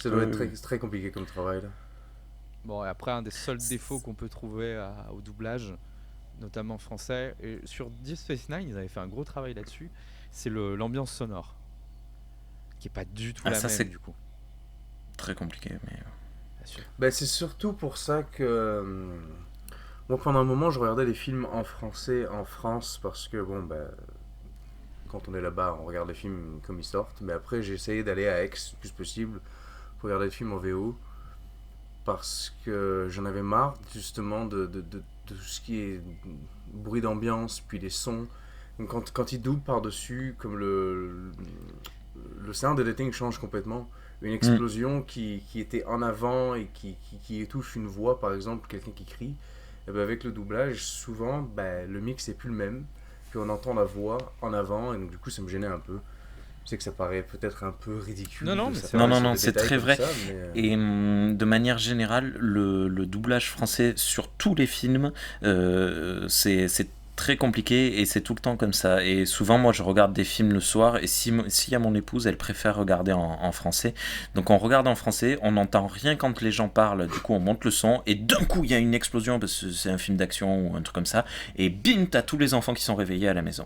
Ça doit Oui, être très, oui. très compliqué comme travail, là. Bon, et après, un des seuls défauts qu'on peut trouver au doublage, notamment français, et sur Deep Space Nine, ils avaient fait un gros travail là-dessus, c'est l'ambiance sonore, qui est pas du tout Ah, la ça, même c'est du coup. très compliqué. Mais... Bien sûr. Ben, c'est surtout pour ça que moi, pendant un moment, je regardais les films en français en France parce que, bon, ben, quand on est là-bas, on regarde les films comme ils sortent. Mais après, j'ai essayé d'aller à Aix le plus possible pour regarder les films en VO parce que j'en avais marre, justement, de tout ce qui est bruit d'ambiance, puis les sons. Donc, quand ils doublent par-dessus, comme le sound editing change complètement. Une explosion qui était en avant et qui étouffe une voix, par exemple, quelqu'un qui crie, et ben avec le doublage, souvent, ben, le mix n'est plus le même. Puis on entend la voix en avant, et donc du coup, ça me gênait un peu. Je sais que ça paraît peut-être un peu ridicule Non, de mais c'est s'attarder vrai. sur Non, des c'est détails très comme vrai. ça, mais Et de manière générale, le doublage français sur tous les films, c'est très compliqué et c'est tout le temps comme ça. Et souvent, moi, je regarde des films le soir et s'il y a mon épouse, elle préfère regarder en français. Donc, on regarde en français, on n'entend rien quand les gens parlent, du coup, on monte le son et d'un coup, il y a une explosion parce que c'est un film d'action ou un truc comme ça. Et bim, t'as tous les enfants qui sont réveillés à la maison.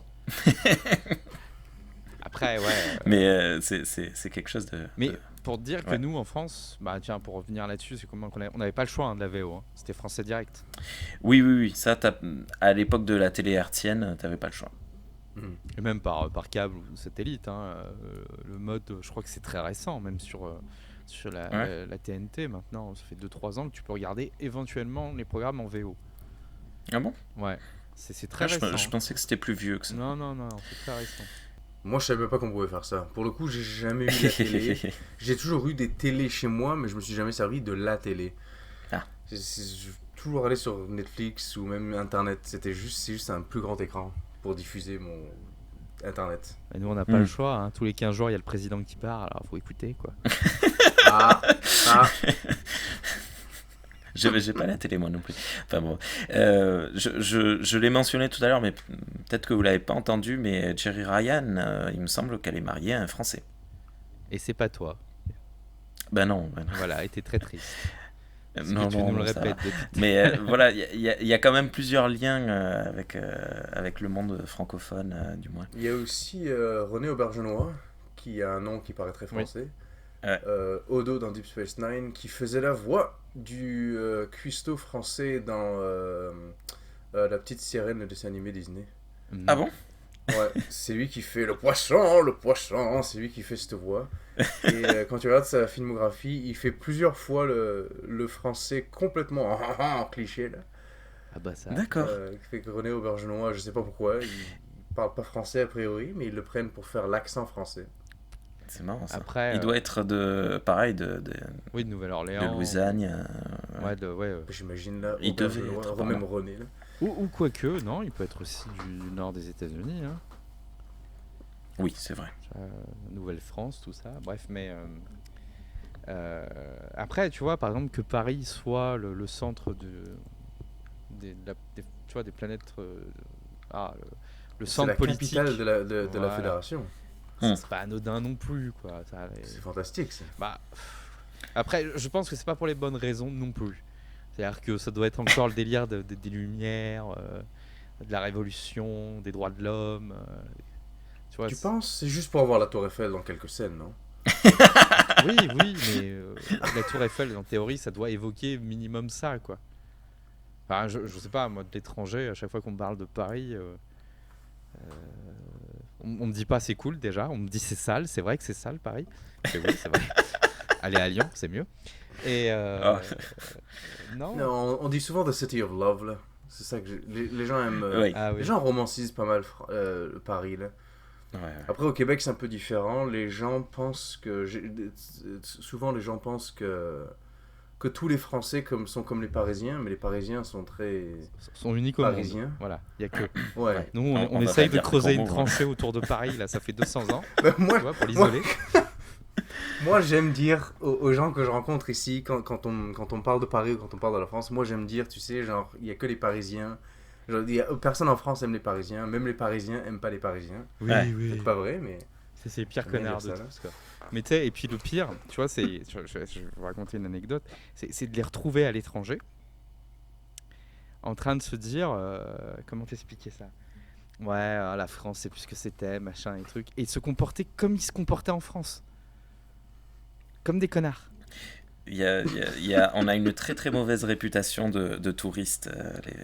Après, ouais. Mais c'est quelque chose Mais pour te dire que ouais. nous, en France, bah tiens, pour revenir là-dessus, c'est comment on n'avait pas le choix de la VO. Hein. C'était français direct. Oui. Ça, à l'époque de la télé hertzienne, t'avais pas le choix. Et même par câble ou satellite. Hein, le mode, je crois que c'est très récent, même sur Ouais. la TNT maintenant. Ça fait 2-3 ans que tu peux regarder éventuellement les programmes en VO. Ah bon? Ouais, c'est très Ah, récent. je pensais que c'était plus vieux que ça. Non, c'est très récent. moi, je savais même pas qu'on pouvait faire ça. Pour le coup, j'ai jamais eu la télé. J'ai toujours eu des télés chez moi, mais je me suis jamais servi de la télé. Ah. J'ai toujours allé sur Netflix ou même Internet. C'est juste un plus grand écran pour diffuser mon Internet. Et nous, on n'a pas le choix. Hein. Tous les 15 jours, il y a le président qui part, alors faut écouter, quoi. Ah, J'ai pas la télé moi non plus. Enfin bon, je l'ai mentionné tout à l'heure, mais peut-être que vous l'avez pas entendu, mais Jerry Ryan, il me semble qu'elle est mariée à un Français. Et c'est pas toi. Ben non. Voilà, et t'es très triste. Parce Non, que tu nous le ça va. répètes depuis. Mais voilà, il y a quand même plusieurs liens avec le monde francophone, du moins. il y a aussi René Aubergenois, qui a un nom qui paraît très français. Ouais. Odo dans Deep Space Nine, qui faisait la voix du cuistot français dans La Petite Sirène, le dessin animé Disney. Ah bon? Ouais, c'est lui qui fait le poisson, c'est lui qui fait cette voix. Et quand tu regardes sa filmographie, il fait plusieurs fois le français complètement en cliché là. Ah bah ça. D'accord. Qui fait que René Aubergenois, je sais pas pourquoi, il parle pas français a priori, mais ils le prennent pour faire l'accent français. C'est marrant ça. Après, Il doit être pareil, oui, de de Nouvelle-Orléans. Louisiane. Ouais. J'imagine là, Il devait Aubergenois, être par même là. René là. Ou quoique, non, il peut être aussi du nord des États-Unis. Hein. Oui, c'est vrai. Nouvelle-France, tout ça. Bref, mais après, tu vois, par exemple, que Paris soit le centre tu vois, des planètes. Le C'est centre la politique. capitale de la Voilà. fédération. C'est pas anodin non plus, quoi. C'est fantastique ça. Bah, après, je pense que c'est pas pour les bonnes raisons non plus. C'est-à-dire que ça doit être encore le délire des Lumières, de la Révolution, des droits de l'homme. Tu vois, Tu penses? C'est juste pour avoir la Tour Eiffel dans quelques scènes, non? oui, mais la Tour Eiffel, en théorie, ça doit évoquer minimum ça, quoi. Enfin, je sais pas, moi, de l'étranger, à chaque fois qu'on me parle de Paris, on me dit pas c'est cool déjà, on me dit c'est sale, c'est vrai que c'est sale Paris. Je fais oui, c'est vrai. Aller à Lyon, c'est mieux. Et non. Non, on dit souvent The City of Love, là. C'est ça que les gens aiment. Oui. Ah oui. Les gens romancisent pas mal Paris, là. Ouais. Après, au Québec, c'est un peu différent. Les gens pensent que. Souvent, les gens pensent que tous les Français sont comme les Parisiens, mais les Parisiens sont très. Sont uniques au monde. Parisiens. Voilà, il y a que. Ouais. Nous, On on va essaye pas de dire creuser gros une mots, hein. tranchée autour de Paris, là, ça fait 200 ans, moi, tu vois, pour l'isoler. Moi, j'aime dire aux gens que je rencontre ici, quand on parle de Paris ou quand on parle de la France, moi, j'aime dire, tu sais, genre, il n'y a que les Parisiens. Genre, personne en France aime les Parisiens, même les Parisiens aiment pas les Parisiens. Oui, Ouais. oui. C'est pas vrai, mais. C'est les pires J'aime bien connards dire de ça, là. tous, quoi. Mais tu sais, et puis le pire, tu vois, je vais vous raconter une anecdote, c'est de les retrouver à l'étranger, en train de se dire, comment t'expliquer ça? Ouais, la France, c'est plus ce que c'était, machin et trucs, et de se comporter comme ils se comportaient en France. Comme des connards. On a une très très mauvaise réputation de touristes,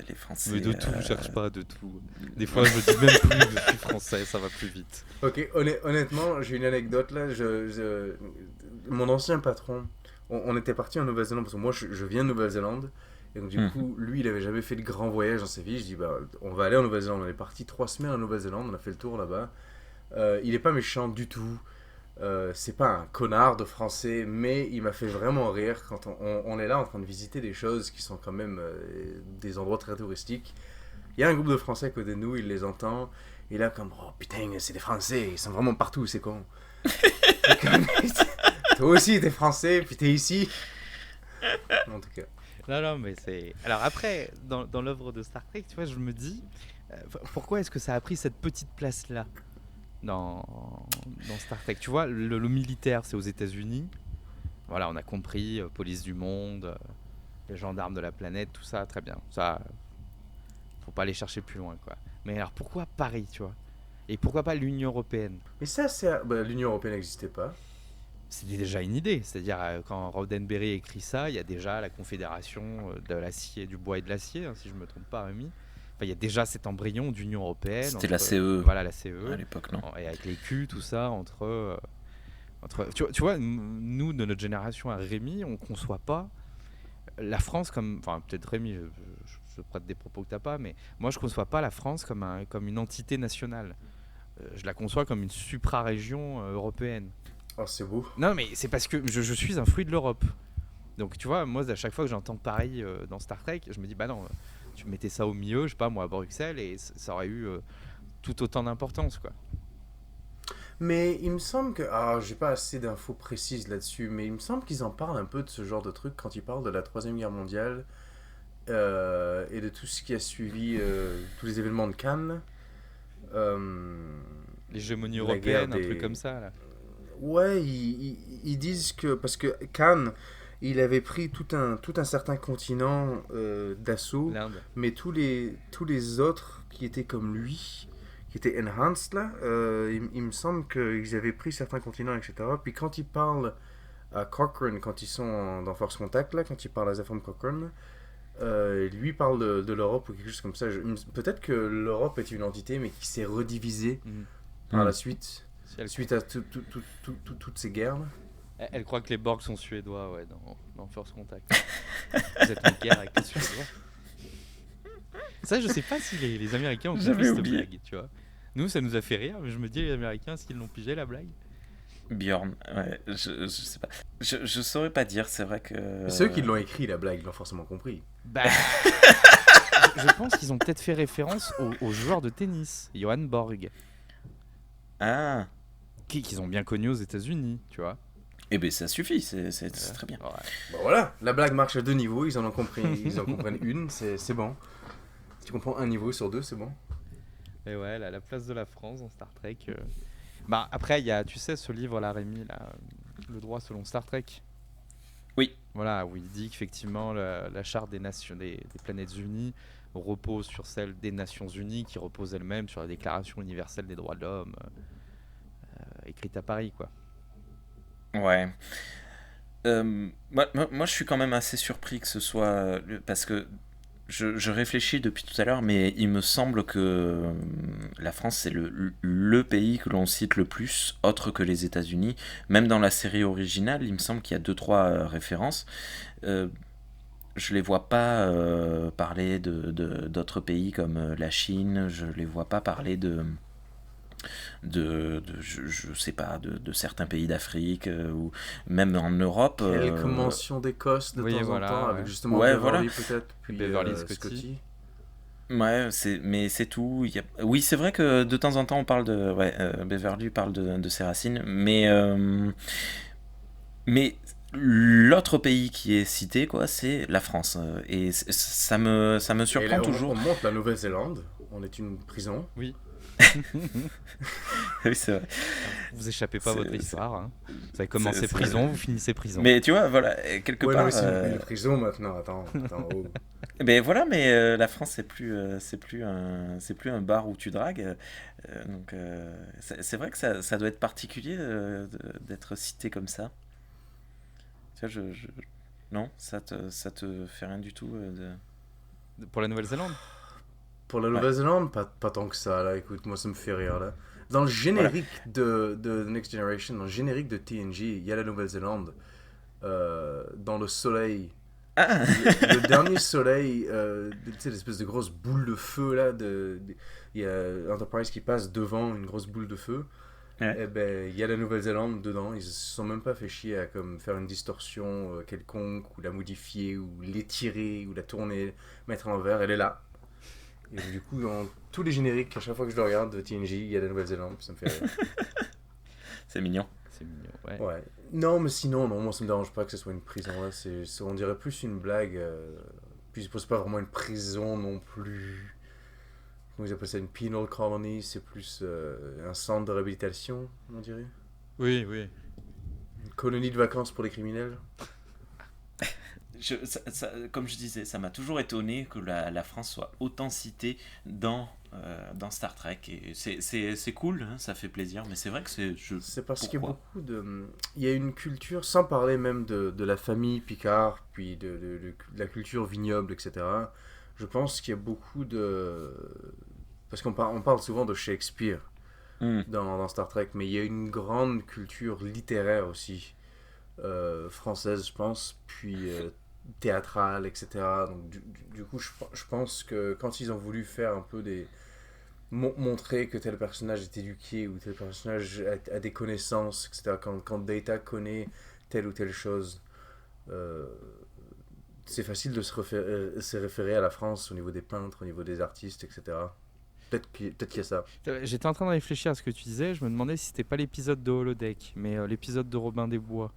les Français. Mais de tout, je cherche pas de tout. Des fois, je me dis même plus que je suis français, ça va plus vite. Ok, honnêtement, j'ai une anecdote là. Mon ancien patron, on était parti en Nouvelle-Zélande parce que moi je viens de Nouvelle-Zélande. Et donc, du coup, lui, il avait jamais fait de grand voyage dans sa vie. Je dis, bah, on va aller en Nouvelle-Zélande. On est parti 3 semaines en Nouvelle-Zélande, on a fait le tour là-bas. Il est pas méchant du tout. C'est pas un connard de français, mais il m'a fait vraiment rire quand on est là en train de visiter des choses qui sont quand même des endroits très touristiques. Il y a un groupe de Français à côté de nous, il les entend, et là comme oh putain c'est des Français, ils sont vraiment partout, c'est con. Comme, toi aussi t'es Français, puis t'es ici. En tout cas. Non, mais c'est. Alors après, dans l'œuvre de Star Trek, tu vois, je me dis, pourquoi est-ce que ça a pris cette petite place-là dans Star Trek? Tu vois, le militaire, c'est aux États-Unis. Voilà, on a compris, police du monde, les gendarmes de la planète, tout ça, très bien. Ça, faut pas aller chercher plus loin, quoi. Mais alors pourquoi Paris, tu vois? Et pourquoi pas l'Union Européenne? Mais ça, l'Union Européenne n'existait pas. C'était déjà une idée. C'est-à-dire, quand Roddenberry écrit ça, il y a déjà la Confédération de l'acier, du bois et de l'acier, hein, si je me trompe pas, Rémi. Enfin, il y a déjà cet embryon d'Union Européenne. C'était la CE. Voilà, la CE. À l'époque, non. Et avec les Q, tout ça, entre tu vois, nous, de notre génération à Rémi, on ne conçoit pas la France comme... Enfin, peut-être Rémi, je prête des propos que tu n'as pas, mais moi, je ne conçois pas la France comme une entité nationale. Je la conçois comme une supra-région européenne. Oh, c'est beau. Non, mais c'est parce que je suis un fruit de l'Europe. Donc, tu vois, moi, à chaque fois que j'entends pareil dans Star Trek, je me dis, bah non, tu mettais ça au milieu, je sais pas, moi, à Bruxelles, et ça aurait eu tout autant d'importance, quoi. Mais il me semble que... Ah, j'ai pas assez d'infos précises là-dessus, mais il me semble qu'ils en parlent un peu de ce genre de truc quand ils parlent de la Troisième Guerre mondiale et de tout ce qui a suivi, tous les événements de Cannes. L'hégémonie la européenne, guerre un des- truc comme ça, là. Ouais, ils disent que... Parce que Cannes, il avait pris tout un certain continent d'assaut, L'Inde. mais tous les autres qui étaient comme lui, qui étaient enhanced là, il me semble qu'ils avaient pris certains continents, etc. Puis quand ils parlent à Cochrane, quand ils sont dans Force Contact, là, quand ils parlent à Zefram Cochrane, lui parle de l'Europe ou quelque chose comme ça. Peut-être que l'Europe est une entité, mais qui s'est redivisée Mhm. par Mhm. la suite, Si elle, suite à toutes ces guerres là. elle croit que les Borg sont suédois, ouais, dans First Contact. Vous êtes en guerre avec les Suédois. Ça, je sais pas si les Américains ont compris J'avais cette oublié. blague, tu vois. Nous, ça nous a fait rire, mais je me dis, les Américains, s'ils l'ont pigé, la blague. Bjorn, ouais, je sais pas. Je saurais pas dire, c'est vrai que. Mais ceux qui l'ont écrit, la blague, ils l'ont forcément compris. Bah, je pense qu'ils ont peut-être fait référence au joueur de tennis, Johan Borg, Ah, qu'ils ont bien connu aux États-Unis, tu vois. eh ben ça suffit, c'est très bien. Ouais. Bon voilà, la blague marche à 2 niveaux, ils en comprennent une, c'est bon. Si tu comprends un niveau sur 2, c'est bon. Et ouais, la place de la France dans Star Trek. Bah, après, il y a, tu sais, ce livre-là, Rémi, là, Le droit selon Star Trek. Oui. Voilà, où il dit qu'effectivement, la charte des nations, des planètes unies repose sur celle des Nations Unies, qui repose elle-même sur la Déclaration universelle des droits de l'homme. écrite à Paris, quoi. Ouais. Moi, je suis quand même assez surpris que ce soit. Parce que je réfléchis depuis tout à l'heure, mais il me semble que la France, c'est le pays que l'on cite le plus, autre que les États-Unis. Même dans la série originale, il me semble qu'il y a deux, trois références. Euh, je les vois pas parler d'autres pays comme la Chine, je les vois pas parler je sais pas, de certains pays d'Afrique, ou même en Europe. Quelques mentions d'Écosse de Oui, temps en voilà, temps, ouais. avec justement Ouais, voilà. Beverly peut-être, puis Beverly Scotty. Ouais, mais c'est tout. Oui, c'est vrai que de temps en temps on parle de. Ouais, Beverly parle de ses racines, mais l'autre pays qui est cité, quoi, c'est la France. Et ça me Et surprend là, toujours. on monte la Nouvelle-Zélande, on est une prison. Oui. Oui, c'est vrai. Vous échappez pas à votre C'est- histoire. Hein. Vous avez commencé c'est- prison, vous finissez prison. Mais tu vois, voilà, quelque Ouais, non, mais part. c'est une prison maintenant, attends, oh. Ben voilà, mais la France c'est plus un bar où tu dragues. Donc c'est vrai que ça doit être particulier d'être cité comme ça. Tu vois, non, ça te fait rien du tout Pour la Nouvelle-Zélande. Pour la Ouais. Nouvelle-Zélande, pas tant que ça, là, écoute, moi ça me fait rire, là. Dans le Voilà. générique de The Next Generation, dans le générique de TNG, il y a la Nouvelle-Zélande dans le soleil. Ah. Le dernier soleil, tu sais, l'espèce de grosse boule de feu, là, il y a Enterprise qui passe devant une grosse boule de feu. Ouais. Eh ben, il y a la Nouvelle-Zélande dedans. Ils se sont même pas fait chier à comme faire une distorsion quelconque, ou la modifier, ou l'étirer, ou la tourner, mettre à l'envers. Elle est là. Et du coup, dans tous les génériques, à chaque fois que je le regarde de TNG, il y a la Nouvelle-Zélande, puis ça me fait rire. C'est mignon. C'est mignon, ouais. Ouais. Non, mais sinon, non, moi ça me dérange pas que ce soit une prison. Là. On dirait plus une blague. Puis c'est pas vraiment une prison non plus. Comment ils appellent ça, une penal colony. C'est plus un centre de réhabilitation, on dirait. Oui, oui. Une colonie de vacances pour les criminels. Comme je disais, ça m'a toujours étonné que la France soit autant citée dans Star Trek. Et c'est cool, hein, ça fait plaisir, mais c'est vrai que C'est parce qu'il y a pourquoi? beaucoup de. Il y a une culture, sans parler même de la famille Picard, puis de la culture vignoble, etc. Je pense qu'il y a beaucoup de. Parce on parle souvent de Shakespeare Hmm. dans Star Trek, mais il y a une grande culture littéraire aussi, française, je pense, puis théâtrale, etc. Donc, du coup, je pense que quand ils ont voulu faire un peu montrer que tel personnage est éduqué ou tel personnage a des connaissances, etc., quand Data connaît telle ou telle chose, euh, c'est facile de se référer à la France au niveau des peintres, au niveau des artistes, etc. Peut-être qu'il y a ça. J'étais en train de réfléchir à ce que tu disais. Je me demandais si c'était pas l'épisode de Holodeck, mais l'épisode de Robin des Bois.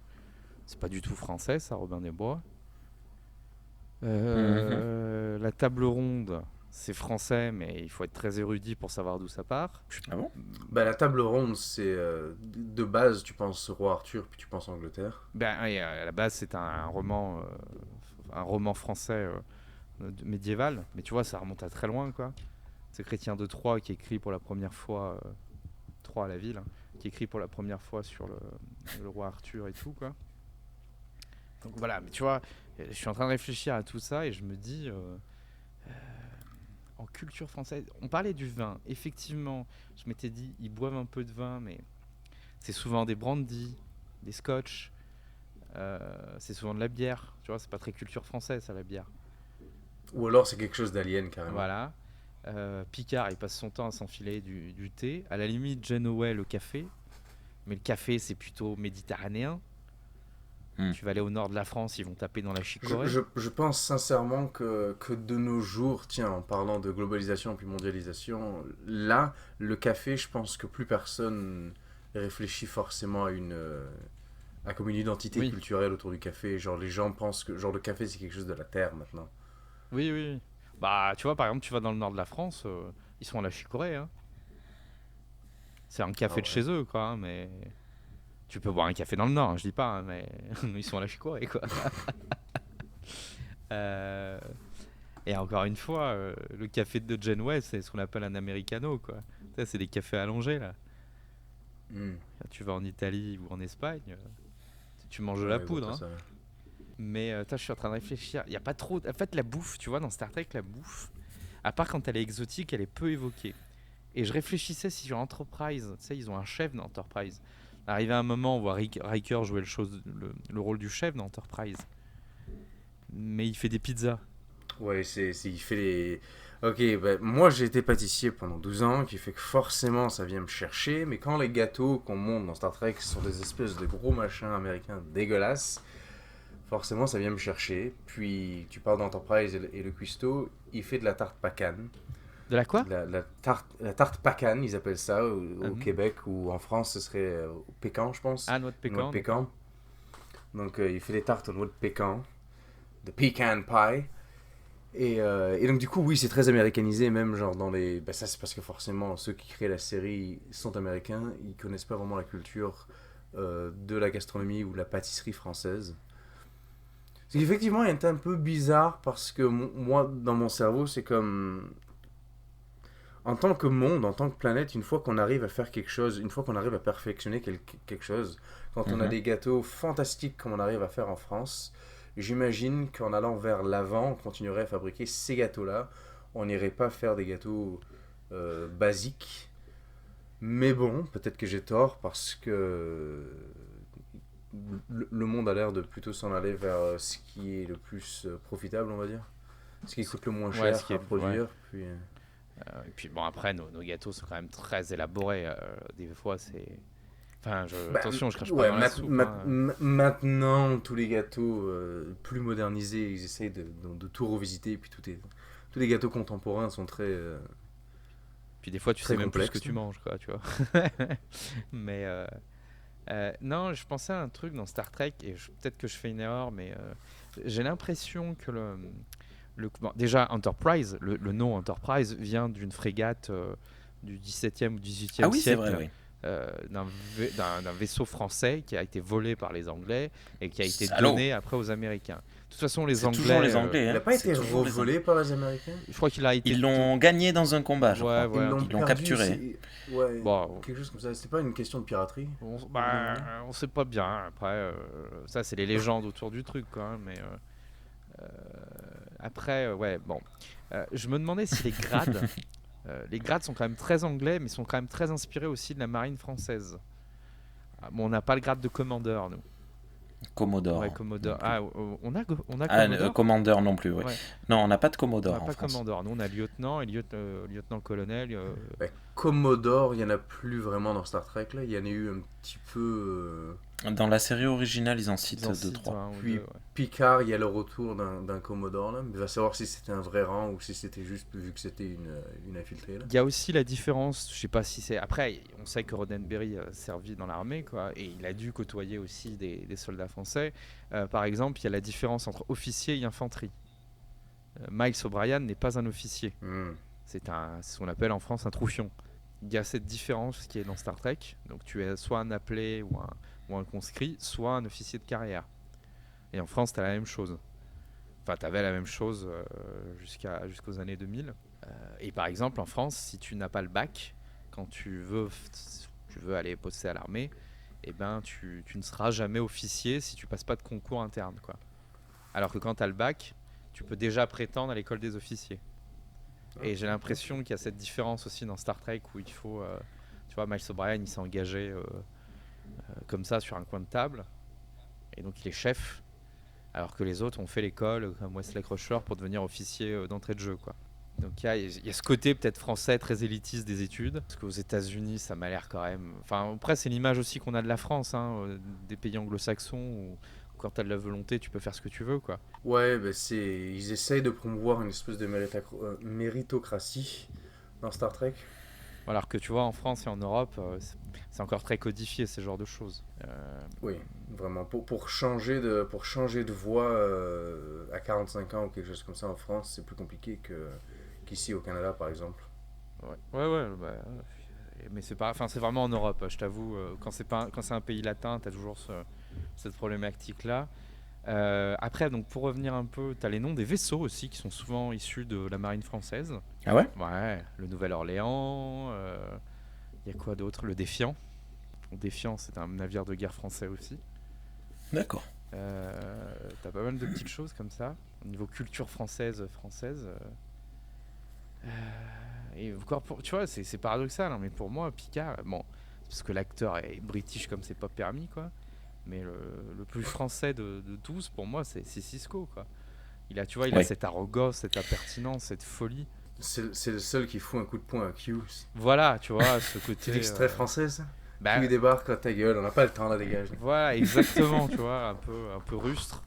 C'est pas du tout français, ça, Robin des Bois. Mhm. La table ronde, c'est français, mais il faut être très érudit pour savoir d'où ça part. Ah bon? Bah, la table ronde, c'est de base, tu penses roi Arthur, puis tu penses Angleterre. Ben, oui, à la base, c'est un roman français médiéval, mais tu vois, ça remonte à très loin, quoi. C'est Chrétien de Troyes qui écrit pour la première fois, Troyes, la ville, hein, qui écrit pour la première fois sur le roi Arthur et tout, quoi. Donc voilà, mais tu vois, je suis en train de réfléchir à tout ça et je me dis, en culture française, on parlait du vin. Effectivement, je m'étais dit, ils boivent un peu de vin, mais c'est souvent des brandy, des scotch, c'est souvent de la bière. Tu vois, c'est pas très culture française, ça, la bière. Ou alors c'est quelque chose d'alien, carrément. Voilà. Picard, il passe son temps à s'enfiler du thé. À la limite, Janeway, le café. Mais le café, c'est plutôt méditerranéen. Hmm. Tu vas aller au nord de la France, ils vont taper dans la Je, chicorée. je pense sincèrement que de nos jours, tiens, en parlant de globalisation puis mondialisation, là, le café, je pense que plus personne réfléchit forcément à comme une identité Oui, culturelle autour du café. Genre, les gens pensent que genre, le café, c'est quelque chose de la terre maintenant. oui, oui. Bah, tu vois, par exemple, tu vas dans le nord de la France, ils sont à la chicorée. Hein. C'est un Ah café de ouais. chez eux, quoi. Hein, mais tu peux boire un café dans le nord, hein, je dis pas, hein, mais ils sont à la chicorée, quoi. Euh, Et encore une fois, le café de Janeway, c'est ce qu'on appelle un americano, quoi. Ça, c'est des cafés allongés, là. Hmm. Quand tu vas en Italie ou en Espagne, tu manges de Ouais, la je vois poudre. pas Hein. ça. Mais je suis en train de réfléchir. Il y a pas trop. En fait, la bouffe, tu vois, dans Star Trek, la bouffe, à part quand elle est exotique, elle est peu évoquée. Et je réfléchissais si sur Enterprise, tu sais, ils ont un chef dans Enterprise. Arrivé à un moment, on voit Riker jouer le rôle du chef dans Enterprise. Mais il fait des pizzas. Ouais, il fait les. Ok, bah, moi j'ai été pâtissier pendant 12 ans, qui fait que forcément ça vient me chercher, mais quand les gâteaux qu'on monte dans Star Trek sont des espèces de gros machins américains dégueulasses, forcément ça vient me chercher. Puis tu parles d'Enterprise et le cuistot, il fait de la tarte pacane. De la quoi? La tarte pacane, ils appellent ça au Mhm. Québec, ou en France ce serait au pécan, je pense. Ah, noix de Noix de pécan, pécan. d'accord. Donc il fait des tartes aux noix de pécan, de pecan pie. Et donc du coup, oui, c'est très américanisé, même genre dans les... Bah, ça c'est parce que forcément, ceux qui créent la série sont américains, ils connaissent pas vraiment la culture de la gastronomie ou de la pâtisserie française. Ce qui effectivement est un peu bizarre parce que moi, dans mon cerveau, c'est comme... En tant que monde, en tant que planète, une fois qu'on arrive à faire quelque chose, une fois qu'on arrive à perfectionner quelque chose, quand on a Mhm. des gâteaux fantastiques comme on arrive à faire en France, j'imagine qu'en allant vers l'avant, on continuerait à fabriquer ces gâteaux-là. On n'irait pas faire des gâteaux basiques. Mais bon, peut-être que j'ai tort parce que le monde a l'air de plutôt s'en aller vers ce qui est le plus profitable, on va dire. Ce qui coûte le moins Ouais, ce cher qui à est. Ouais. produire. Puis, Et puis bon, après, nos gâteaux sont quand même très élaborés. Des fois, c'est. Enfin, bah, attention, je crache pas ouais, dans la soupe. Hein. maintenant, tous les gâteaux plus modernisés, ils essayent de tout revisiter. Et puis tous les gâteaux contemporains sont très, Puis des fois, tu sais très même plus ce que complexes. tu manges, quoi, tu vois. Mais non, je pensais à un truc dans Star Trek, et peut-être que je fais une erreur, mais j'ai l'impression que bon, déjà, Enterprise, le nom Enterprise vient d'une frégate du 17e ou Ah 18e oui, c'est vrai, siècle, oui. d'un vaisseau français qui a été volé par les Anglais et qui a été Salaud. donné après aux Américains. De toute façon, les C'est toujours Anglais, les Anglais, Il hein. n'a pas C'est été toujours les Anglais. revolé par les Américains. je crois qu'il a été. Ils l'ont gagné dans un combat, je Ouais, crois. ouais, Ils un l'ont truc. Ils l'ont perdu. capturé. Ouais, Bon, quelque chose comme ça. C'était pas une question de piraterie à un moment donné. on sait pas bien. Après, ça, c'est les légendes autour du truc, quoi. Hein, mais après, ouais, bon. Je me demandais si les grades sont quand même très anglais, mais sont quand même très inspirés aussi de la marine française. Ah, bon, on n'a pas le grade de commandeur, nous. Ouais, Commodore non commodore. plus. Ah, on a Ah, commodore. commandeur non plus, oui. Ouais, Non, on n'a pas de on commodore n'a en pas France. commandeur. Nous, on a lieutenant et lieutenant-colonel. Ben, Commodore, il y en a plus vraiment dans Star Trek là. Il y en a eu un petit peu. Dans la série originale, ils en Ils citent en deux citent trois. un ou deux. Puis Ouais. Picard, il y a le retour d'un Commodore là. Mais il va savoir si c'était un vrai rang ou si c'était juste vu que c'était une infiltrée là. Il y a aussi la différence, je sais pas si c'est. Après, on sait que Roddenberry a servi dans l'armée, quoi, et il a dû côtoyer aussi des soldats français. Par exemple, il y a la différence entre officier et infanterie. Miles O'Brien n'est pas un officier. Hmm. C'est ce qu'on appelle en France un troufion. Il y a cette différence qui est dans Star Trek. Donc tu es soit un appelé ou un conscrit, soit un officier de carrière. Et en France, tu as la même chose. Enfin, tu avais la même chose jusqu'aux années 2000. Et par exemple, en France, si tu n'as pas le bac, quand tu veux aller poster à l'armée, eh ben, tu ne seras jamais officier si tu passes pas de concours interne, quoi. Alors que quand tu as le bac, tu peux déjà prétendre à l'école des officiers. Et j'ai l'impression qu'il y a cette différence aussi dans Star Trek où il faut. Tu vois, Miles O'Brien, il s'est engagé comme ça sur un coin de table. Et donc il est chef. Alors que les autres ont fait l'école, comme Wesley Crusher, pour devenir officier d'entrée de jeu, quoi. Donc il y a ce côté peut-être français très élitiste des études. Parce qu'aux États-Unis, ça m'a l'air quand même. Enfin, après, c'est l'image aussi qu'on a de la France, hein, des pays anglo-saxons où quand tu as de la volonté, tu peux faire ce que tu veux, quoi. Ouais, ben ils essayent de promouvoir une espèce de méritocratie dans Star Trek. Alors que tu vois, en France et en Europe, c'est encore très codifié, ce genre de choses. Oui, vraiment. Pour changer de voix à 45 ans ou quelque chose comme ça en France, c'est plus compliqué qu'ici au Canada, par exemple. Ouais, bah, mais c'est pas, enfin, c'est vraiment en Europe, je t'avoue. Quand c'est un pays latin, t'as toujours cette problématique-là. Après, donc pour revenir un peu, t'as les noms des vaisseaux aussi qui sont souvent issus de la marine française. Ah ouais? Ouais, le Nouvel-Orléans. Il y a quoi d'autre? Le Défiant. Défiant, c'est un navire de guerre français aussi. D'accord. T'as pas mal de petites choses comme ça. Au niveau culture française. Et encore, tu vois, c'est paradoxal, hein, mais pour moi, Picard, bon, c'est parce que l'acteur est british comme c'est pas permis, quoi. Mais le plus français de tous, pour moi, c'est Sisko, quoi. Il a cette arrogance, cette impertinence, cette folie. C'est le seul qui fout un coup de poing à Q. Voilà, tu vois, ce côté. C'est l'extrait français, ça. Bah, Q débarque à ta gueule, on n'a pas le temps, là, dégage. voilà, exactement, tu vois, un peu rustre,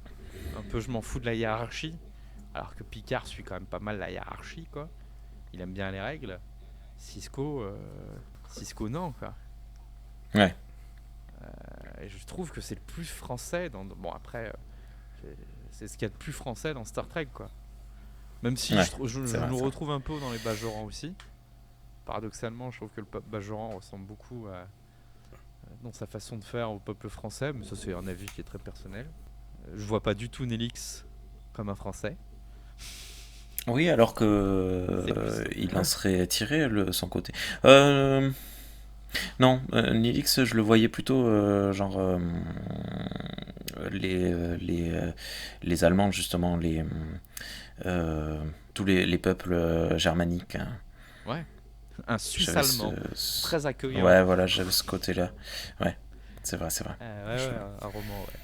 un peu je m'en fous de la hiérarchie, alors que Picard suit quand même pas mal la hiérarchie, quoi. Il aime bien les règles. Sisko non, quoi. Ouais. Et je trouve que c'est le plus français bon, après, c'est ce qu'il y a de plus français dans Star Trek, quoi. Même si Ouais, je vrai, nous retrouve un peu dans les Bajorans aussi. Paradoxalement, je trouve que le Bajoran ressemble beaucoup dans sa façon de faire au peuple français, mais ça c'est un avis qui est très personnel. Je vois pas du tout Nélix comme un français. Oui, alors que il en serait tiré son côté. Non, Nilix, je le voyais plutôt genre les Allemands justement, tous les peuples germaniques. Hein. Ouais. Un Suisse J'avais allemand, très accueillant. Ouais, voilà, j'avais ce côté-là. Ouais, c'est vrai. Un roman, ouais.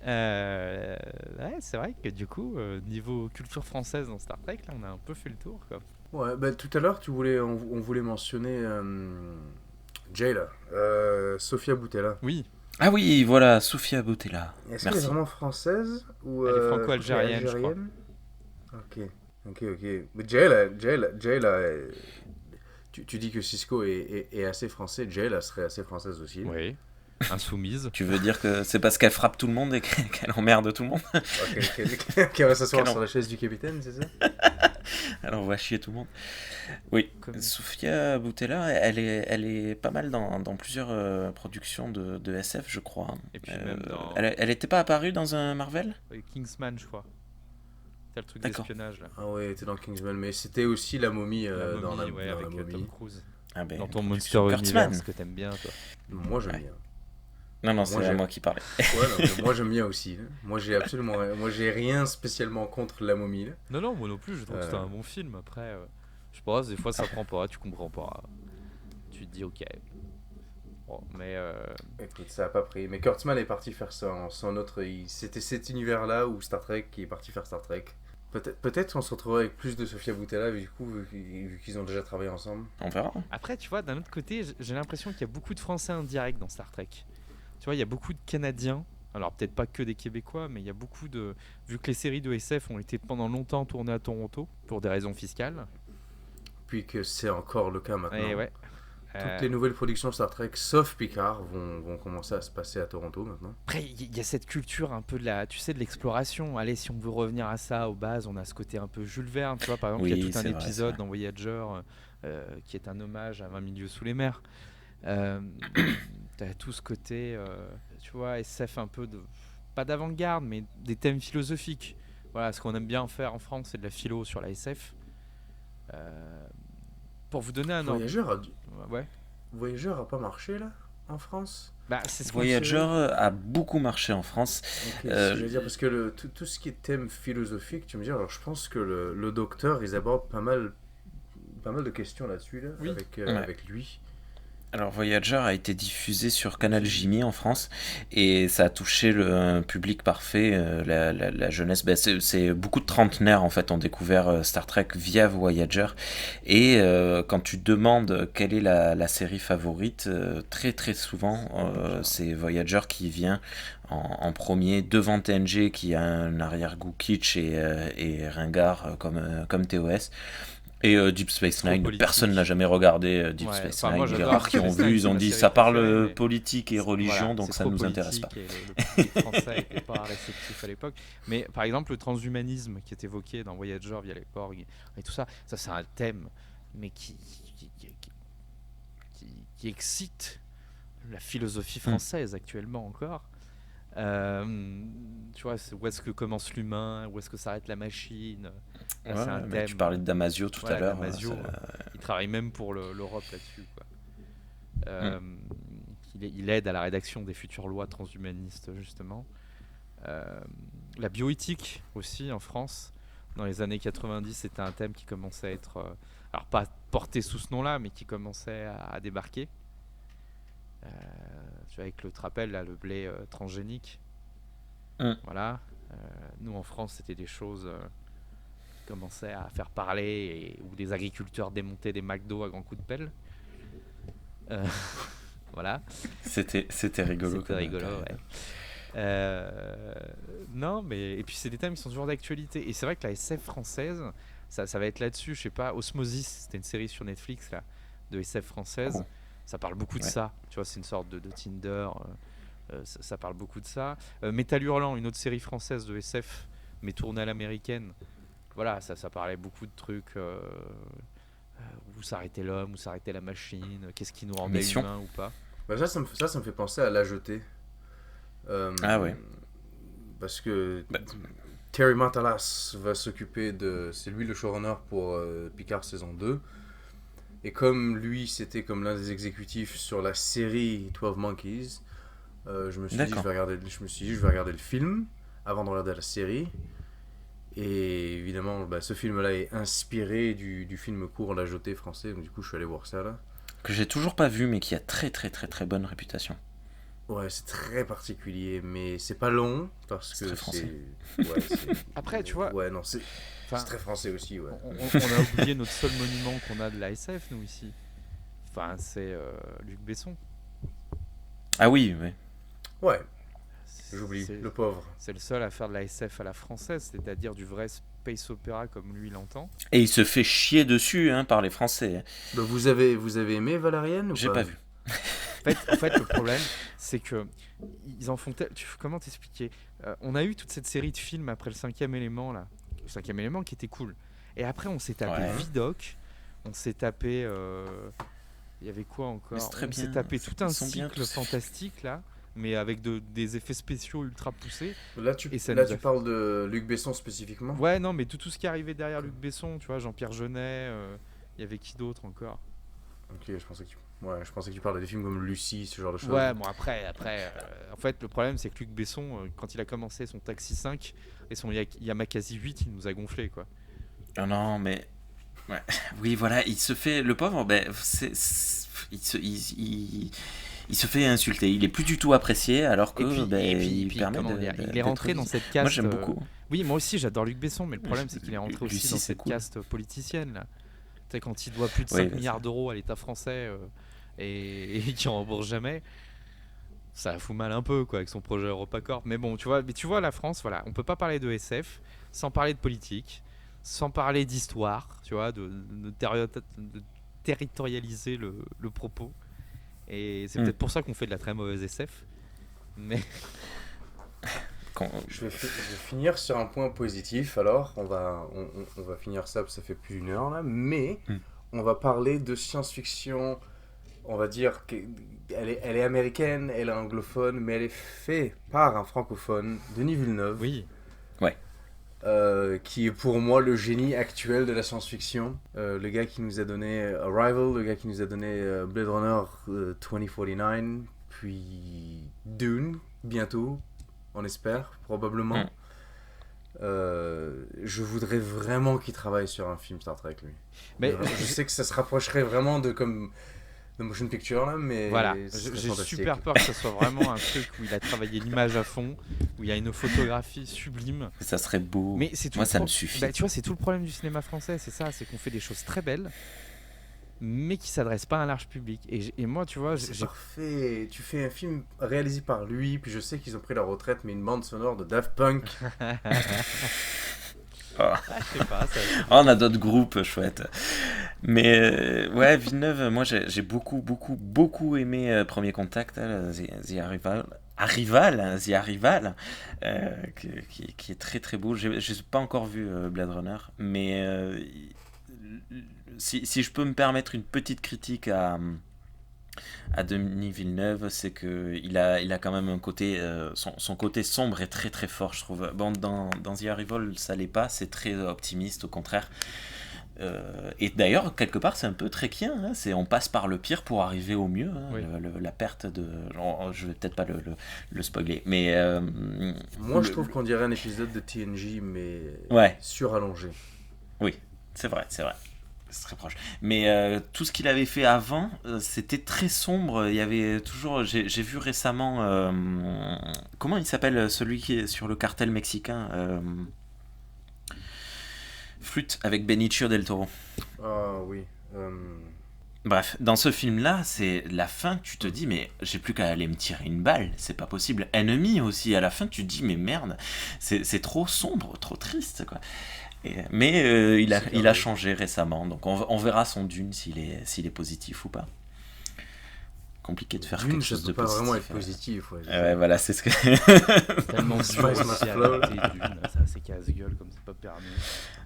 Ouais, c'est vrai que du coup, niveau culture française dans Star Trek, là, on a un peu fait le tour, quoi. Ouais, bah tout à l'heure, on voulait mentionner Jayla, Sofia Boutella. Oui. Ah oui, voilà, Sofia Boutella. Est-ce qu'elle est Merci. vraiment française ou Elle est franco-algérienne, je crois. Ok. Mais Jayla, tu dis que Sisko est assez français, Jayla serait assez française aussi. Oui. Insoumise. Tu veux dire que c'est parce qu'elle frappe tout le monde et qu'elle emmerde tout le monde? Qu'elle va s'asseoir sur la chaise du capitaine, c'est ça? Elle envoie chier tout le monde. Oui, Sofia Boutella, elle est pas mal dans plusieurs productions de SF, je crois. Et puis même dans... Elle était pas apparue dans un Marvel? Kingsman, je crois. C'est le truc D'accord. d'espionnage, là. Ah ouais, elle était dans Kingsman, mais c'était aussi la momie, dans la avec momie. Tom Cruise. Ah ben, Dans ton Monster Kurtzman. Universe que t'aimes bien, toi. Moi, j'aime bien. Non, c'est moi qui parlais. Ouais, non, mais moi j'aime bien aussi. Là. Moi j'ai rien spécialement contre la momie. Là. Non, moi non plus, je trouve que c'est un bon film. Après, je sais pas, des fois ça prend pas, tu comprends pas. Tu te dis ok. Bon, mais. Écoute, ça a pas pris. Mais Kurtzman est parti faire son autre. C'était cet univers-là où Star Trek qui est parti faire Star Trek. Peut-être qu'on se retrouvera avec plus de Sofia Boutella, du coup, vu qu'ils ont déjà travaillé ensemble. On verra. Après, tu vois, d'un autre côté, j'ai l'impression qu'il y a beaucoup de Français indirects dans Star Trek. Tu vois, il y a beaucoup de Canadiens, alors peut-être pas que des Québécois, mais il y a beaucoup de... Vu que les séries de SF ont été pendant longtemps tournées à Toronto, pour des raisons fiscales. Puis que c'est encore le cas maintenant. Et ouais. Toutes les nouvelles productions Star Trek, sauf Picard, vont commencer à se passer à Toronto maintenant. Après, il y a cette culture un peu de l'exploration. Allez, si on veut revenir à ça, aux bases, on a ce côté un peu Jules Verne. Tu vois, par exemple, il y a tout un épisode dans Voyager qui est un hommage à 20 milieux sous les mers. T'as tout ce côté, tu vois, SF un peu pas d'avant-garde, mais des thèmes philosophiques. Voilà, ce qu'on aime bien faire en France, c'est de la philo sur la SF. Pour vous donner un ordre. Voyager a pas marché là en France. Bah, c'est ce Voyager a beaucoup marché en France. Je veux dire parce que tout ce qui est thème philosophique, tu me dis, alors je pense que le docteur, ils abordent pas mal de questions là-dessus là, oui. avec lui. Alors Voyager a été diffusé sur Canal Jimmy en France et ça a touché un public parfait, la jeunesse. Ben, c'est beaucoup de trentenaires en fait ont découvert Star Trek via Voyager et quand tu demandes quelle est la série favorite, très très souvent c'est Voyager qui vient en premier devant TNG qui a un arrière-goût kitsch et ringard comme TOS. Et Deep Space Nine, personne n'a jamais regardé Deep Space Nine. Les rares qui ont vu, ils ont dit ça parle politique et religion, donc ça ne nous intéresse pas. Le public français n'était pas réceptif à l'époque. Mais par exemple, le transhumanisme qui est évoqué dans Voyager via les Porgs et tout ça, c'est un thème mais qui excite la philosophie française actuellement encore. Tu vois, où est-ce que commence l'humain, où est-ce que s'arrête la machine. C'est un thème. Tu parlais de Damasio tout à l'heure. Damasio, il travaille même pour l'Europe là-dessus, quoi. Qui il aide à la rédaction des futures lois transhumanistes, justement. La bioéthique aussi en France, dans les années 90, c'était un thème qui commençait à être, alors pas porté sous ce nom-là, mais qui commençait à débarquer. Tu vois, avec le trapel, là, le blé transgénique. Voilà. Nous en France, c'était des choses qui commençaient à faire parler, où des agriculteurs démontaient des McDo à grands coups de pelle. Voilà. C'était rigolo. C'était rigolo, ouais. Non, mais et puis c'est des thèmes qui sont toujours d'actualité. Et c'est vrai que la SF française, ça va être là-dessus. Je sais pas, Osmosis, c'était une série sur Netflix là, de SF française. Oh. Ça parle beaucoup de ça. Tu vois, c'est une sorte de Tinder. Ça parle beaucoup de ça. Métal Hurlant, une autre série française de SF, mais tournée à l'américaine. Voilà, ça parlait beaucoup de trucs. Où s'arrêtait l'homme, où s'arrêtait la machine, qu'est-ce qui nous rendait humains ou pas. Bah ça me fait penser à La Jetée. Ah ouais. Parce que Terry Matalas va s'occuper de... C'est lui le showrunner pour Picard saison 2. Et comme lui, c'était comme l'un des exécutifs sur la série 12 Monkeys, je me suis dit, je vais regarder le film avant de regarder la série. Et évidemment, ce film-là est inspiré du film court La Jetée français. Donc du coup, je suis allé voir ça là. Que j'ai toujours pas vu, mais qui a très très très très bonne réputation. Ouais, c'est très particulier, mais c'est pas long parce que c'est très français. Après, tu vois. Ouais, non, c'est très français aussi, ouais. On a oublié notre seul monument qu'on a de la SF, nous, ici. Enfin, c'est Luc Besson. Ah oui, ouais. Ouais, j'oublie, le pauvre. C'est le seul à faire de la SF à la française, c'est-à-dire du vrai space opéra comme lui l'entend. Et il se fait chier dessus par les Français. Bah, vous avez aimé Valérienne ou J'ai pas vu. En fait, le problème, c'est que ils en font. Comment t'expliquer on a eu toute cette série de films après le 5e élément là, le 5e élément qui était cool. Et après, on s'est tapé Vidoc, on s'est tapé. Il y avait quoi encore? On s'est tapé tout un cycle fantastique là, mais avec des effets spéciaux ultra poussés. Là, tu parles de Luc Besson spécifiquement? Ouais, non, mais tout ce qui arrivait derrière Luc Besson, tu vois, Jean-Pierre Jeunet, il y avait qui d'autre encore? Ok, je pensais que tu parlais des films comme Lucie, ce genre de choses. Ouais, bon après en fait, le problème, c'est que Luc Besson, quand il a commencé son Taxi 5 et son Yamakasi 8, il nous a gonflé, quoi. Non, mais... Ouais. Oui, voilà, il se fait... Le pauvre, il se fait insulter. Il est plus du tout apprécié, alors que il permet il est rentré dans cette caste... Moi, j'aime beaucoup. Oui, moi aussi, j'adore Luc Besson, mais le problème, c'est qu'il est rentré aussi dans cette caste politicienne, là. Tu sais, quand il doit plus de 5 milliards d'euros à l'État français et qui en rembourse jamais, ça fout mal un peu, quoi, avec son projet EuropaCorp. Mais bon, tu vois, la France, voilà, on peut pas parler de SF sans parler de politique, sans parler d'histoire, tu vois, de territorialiser le propos. Et c'est peut-être pour ça qu'on fait de la très mauvaise SF. Mais... Je vais finir sur un point positif, alors on va finir ça parce que ça fait plus d'une heure là, mais on va parler de science-fiction, on va dire qu'elle est américaine, elle est anglophone, mais elle est faite par un francophone, Denis Villeneuve. Oui. Ouais. Qui est pour moi le génie actuel de la science-fiction. Le gars qui nous a donné Arrival, le gars qui nous a donné Blade Runner 2049, puis Dune, bientôt. On espère, probablement. Je voudrais vraiment qu'il travaille sur un film Star Trek, lui. Mais je sais que ça se rapprocherait vraiment de motion picture, là, mais... Voilà, j'ai super peur que ce soit vraiment un truc où il a travaillé l'image à fond, où il y a une photographie sublime. Ça serait beau. Mais c'est tout. Moi, ça me suffit. Tu vois, c'est tout le problème du cinéma français, c'est ça, c'est qu'on fait des choses très belles, mais qui s'adresse pas à un large public. Et moi, tu vois, c'est parfait. Tu fais un film réalisé par lui, puis je sais qu'ils ont pris leur retraite, mais une bande sonore de Daft Punk. Je sais pas. On a d'autres groupes chouettes. Mais ouais, Villeneuve, moi j'ai beaucoup aimé Premier Contact, The Arrival, qui est très très beau. Je n'ai pas encore vu Blade Runner, mais si je peux me permettre une petite critique à Denis Villeneuve, c'est qu'il a quand même un côté, son côté sombre est très très fort, je trouve. Bon, dans The Arrival, ça l'est pas, c'est très optimiste, au contraire. Et d'ailleurs, quelque part, c'est un peu trekkien. Hein, on passe par le pire pour arriver au mieux. Hein, Oui. la perte de. Je vais peut-être pas le spoiler, mais. Moi, je trouve qu'on dirait un épisode de TNG, mais Ouais, surallongé. oui, c'est vrai. C'est très proche. Mais tout ce qu'il avait fait avant, c'était très sombre. Il y avait toujours. J'ai vu récemment. Comment il s'appelle celui qui est sur le cartel mexicain Flûte avec Benicio del Toro. Ah oui. Bref, dans ce film-là, c'est la fin, tu te dis, mais j'ai plus qu'à aller me tirer une balle, c'est pas possible. Ennemi aussi, à la fin, tu te dis, mais merde, c'est trop sombre, trop triste, quoi. Mais il C'est a carré. changé récemment, donc on verra son Dune s'il est positif ou pas. Compliqué de faire Dune, quelque ça chose peut de pas vraiment être positif. positif. Ouais, Ouais, voilà, c'est ce que. Tellement Spice dur must aussi à flow. adapter Dune, ça c'est casse-gueule comme c'est pas permis.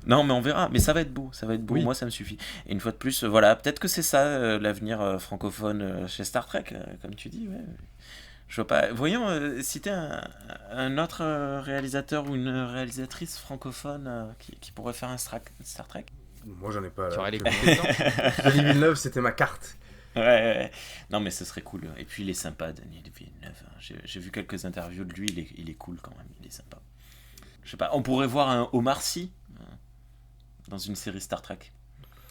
Non, mais on verra. Mais ça va être beau, ça va être beau. Oui. Moi, ça me suffit. Et une fois de plus, voilà, peut-être que c'est ça l'avenir francophone chez Star Trek, comme tu dis. Ouais. Je vois pas. Voyons, citer un autre réalisateur ou une réalisatrice francophone qui pourrait faire un Star Trek. Moi, j'en ai pas Tu là. aurais les compétences. Denis Villeneuve, c'était ma carte. Ouais. Non, mais ce serait cool. Et puis, il est sympa, Denis Villeneuve. J'ai vu quelques interviews de lui. Il est cool quand même. Il est sympa. Je sais pas. On pourrait voir un Omar Sy dans une série Star Trek.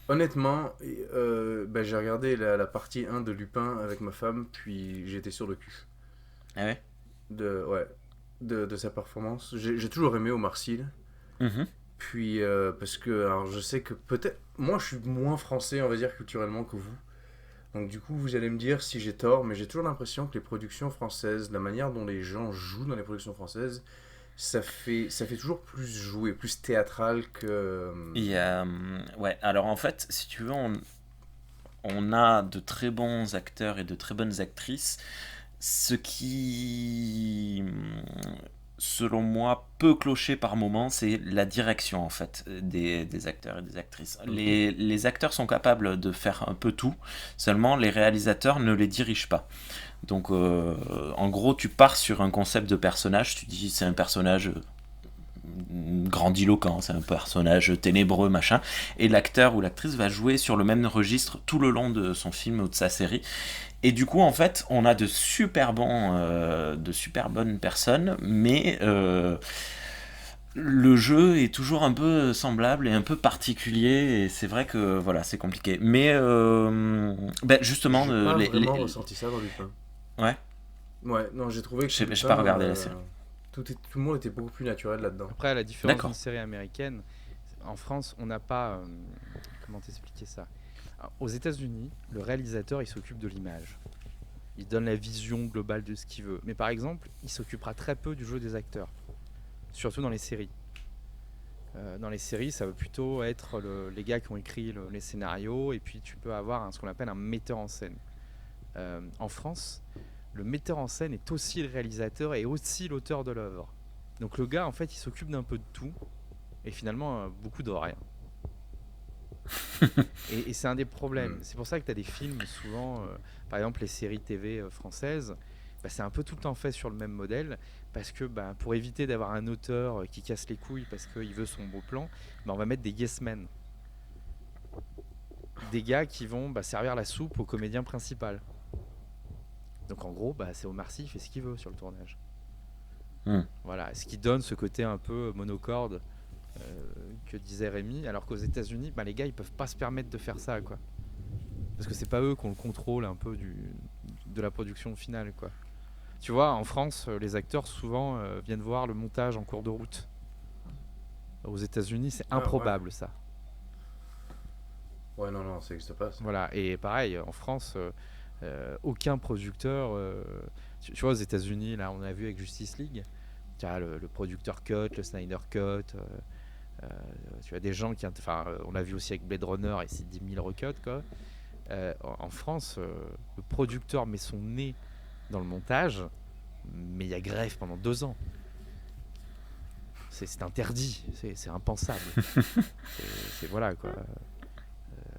Honnêtement, j'ai regardé la partie 1 de Lupin avec ma femme, puis j'étais sur le cul Ah ouais. de sa performance. J'ai toujours aimé Omar Sy, là. Mhm. Puis, parce que alors, je sais que peut-être. Moi, je suis moins français, on va dire, culturellement que vous. Donc, du coup, vous allez me dire si j'ai tort, mais j'ai toujours l'impression que les productions françaises, la manière dont les gens jouent dans les productions françaises, ça fait toujours plus jouer, plus théâtral que. Il y a, ouais, alors en fait, si tu veux, on a de très bons acteurs et de très bonnes actrices, ce qui, selon moi, peut clocher par moment, c'est la direction en fait des acteurs et des actrices. Ok. Les acteurs sont capables de faire un peu tout, seulement les réalisateurs ne les dirigent pas. Donc, en gros, tu pars sur un concept de personnage, tu dis c'est un personnage grandiloquent, c'est un personnage ténébreux, machin, et l'acteur ou l'actrice va jouer sur le même registre tout le long de son film ou de sa série. Et du coup, en fait, on a de super bonnes personnes, mais le jeu est toujours un peu semblable et un peu particulier, et c'est vrai que voilà, c'est compliqué. Mais justement, J'ai pas vraiment ressenti ça dans Lupin. ouais, Ouais, non, j'ai trouvé que j'ai Lupin, pas regardé la série. tout le monde était beaucoup plus naturel là-dedans. Après, à la différence D'accord. d'une série américaine, en France, on n'a pas. Comment t'expliquer ça? Alors, aux États-Unis, le réalisateur il s'occupe de l'image. Il donne la vision globale de ce qu'il veut. Mais par exemple, il s'occupera très peu du jeu des acteurs, surtout dans les séries. Dans les séries, ça va plutôt être les gars qui ont écrit les scénarios, et puis tu peux avoir ce qu'on appelle un metteur en scène. En France, le metteur en scène est aussi le réalisateur et aussi l'auteur de l'œuvre. Donc le gars, en fait, il s'occupe d'un peu de tout, et finalement, beaucoup de rien. Et c'est un des problèmes. C'est pour ça que tu as des films, souvent, par exemple les séries TV françaises, c'est un peu tout le temps fait sur le même modèle, parce que pour éviter d'avoir un auteur qui casse les couilles parce qu'il veut son beau plan, on va mettre des yes men. Des gars qui vont servir la soupe au comédien principal. Donc en gros, c'est Omar Sy, il fait ce qu'il veut sur le tournage. Voilà, ce qui donne ce côté un peu monocorde que disait Rémi, alors qu'aux États-Unis, les gars ils peuvent pas se permettre de faire ça, quoi. Parce que c'est pas eux qui ont le contrôle un peu de la production finale, quoi. Tu vois, en France, les acteurs souvent viennent voir le montage en cours de route. Aux États-Unis, c'est improbable, ça. Ouais, non, ça n'existe pas. Ça. Voilà, et pareil, en France, aucun producteur. Tu vois, aux États-Unis, là, on a vu avec Justice League, tu as le producteur cut, le Snyder cut. Tu as des gens qui. Enfin, on l'a vu aussi avec Blade Runner et ses 10 000 recuts, quoi. En France, le producteur met son nez dans le montage, mais il y a grève pendant 2 ans. C'est interdit, c'est impensable. c'est voilà, quoi.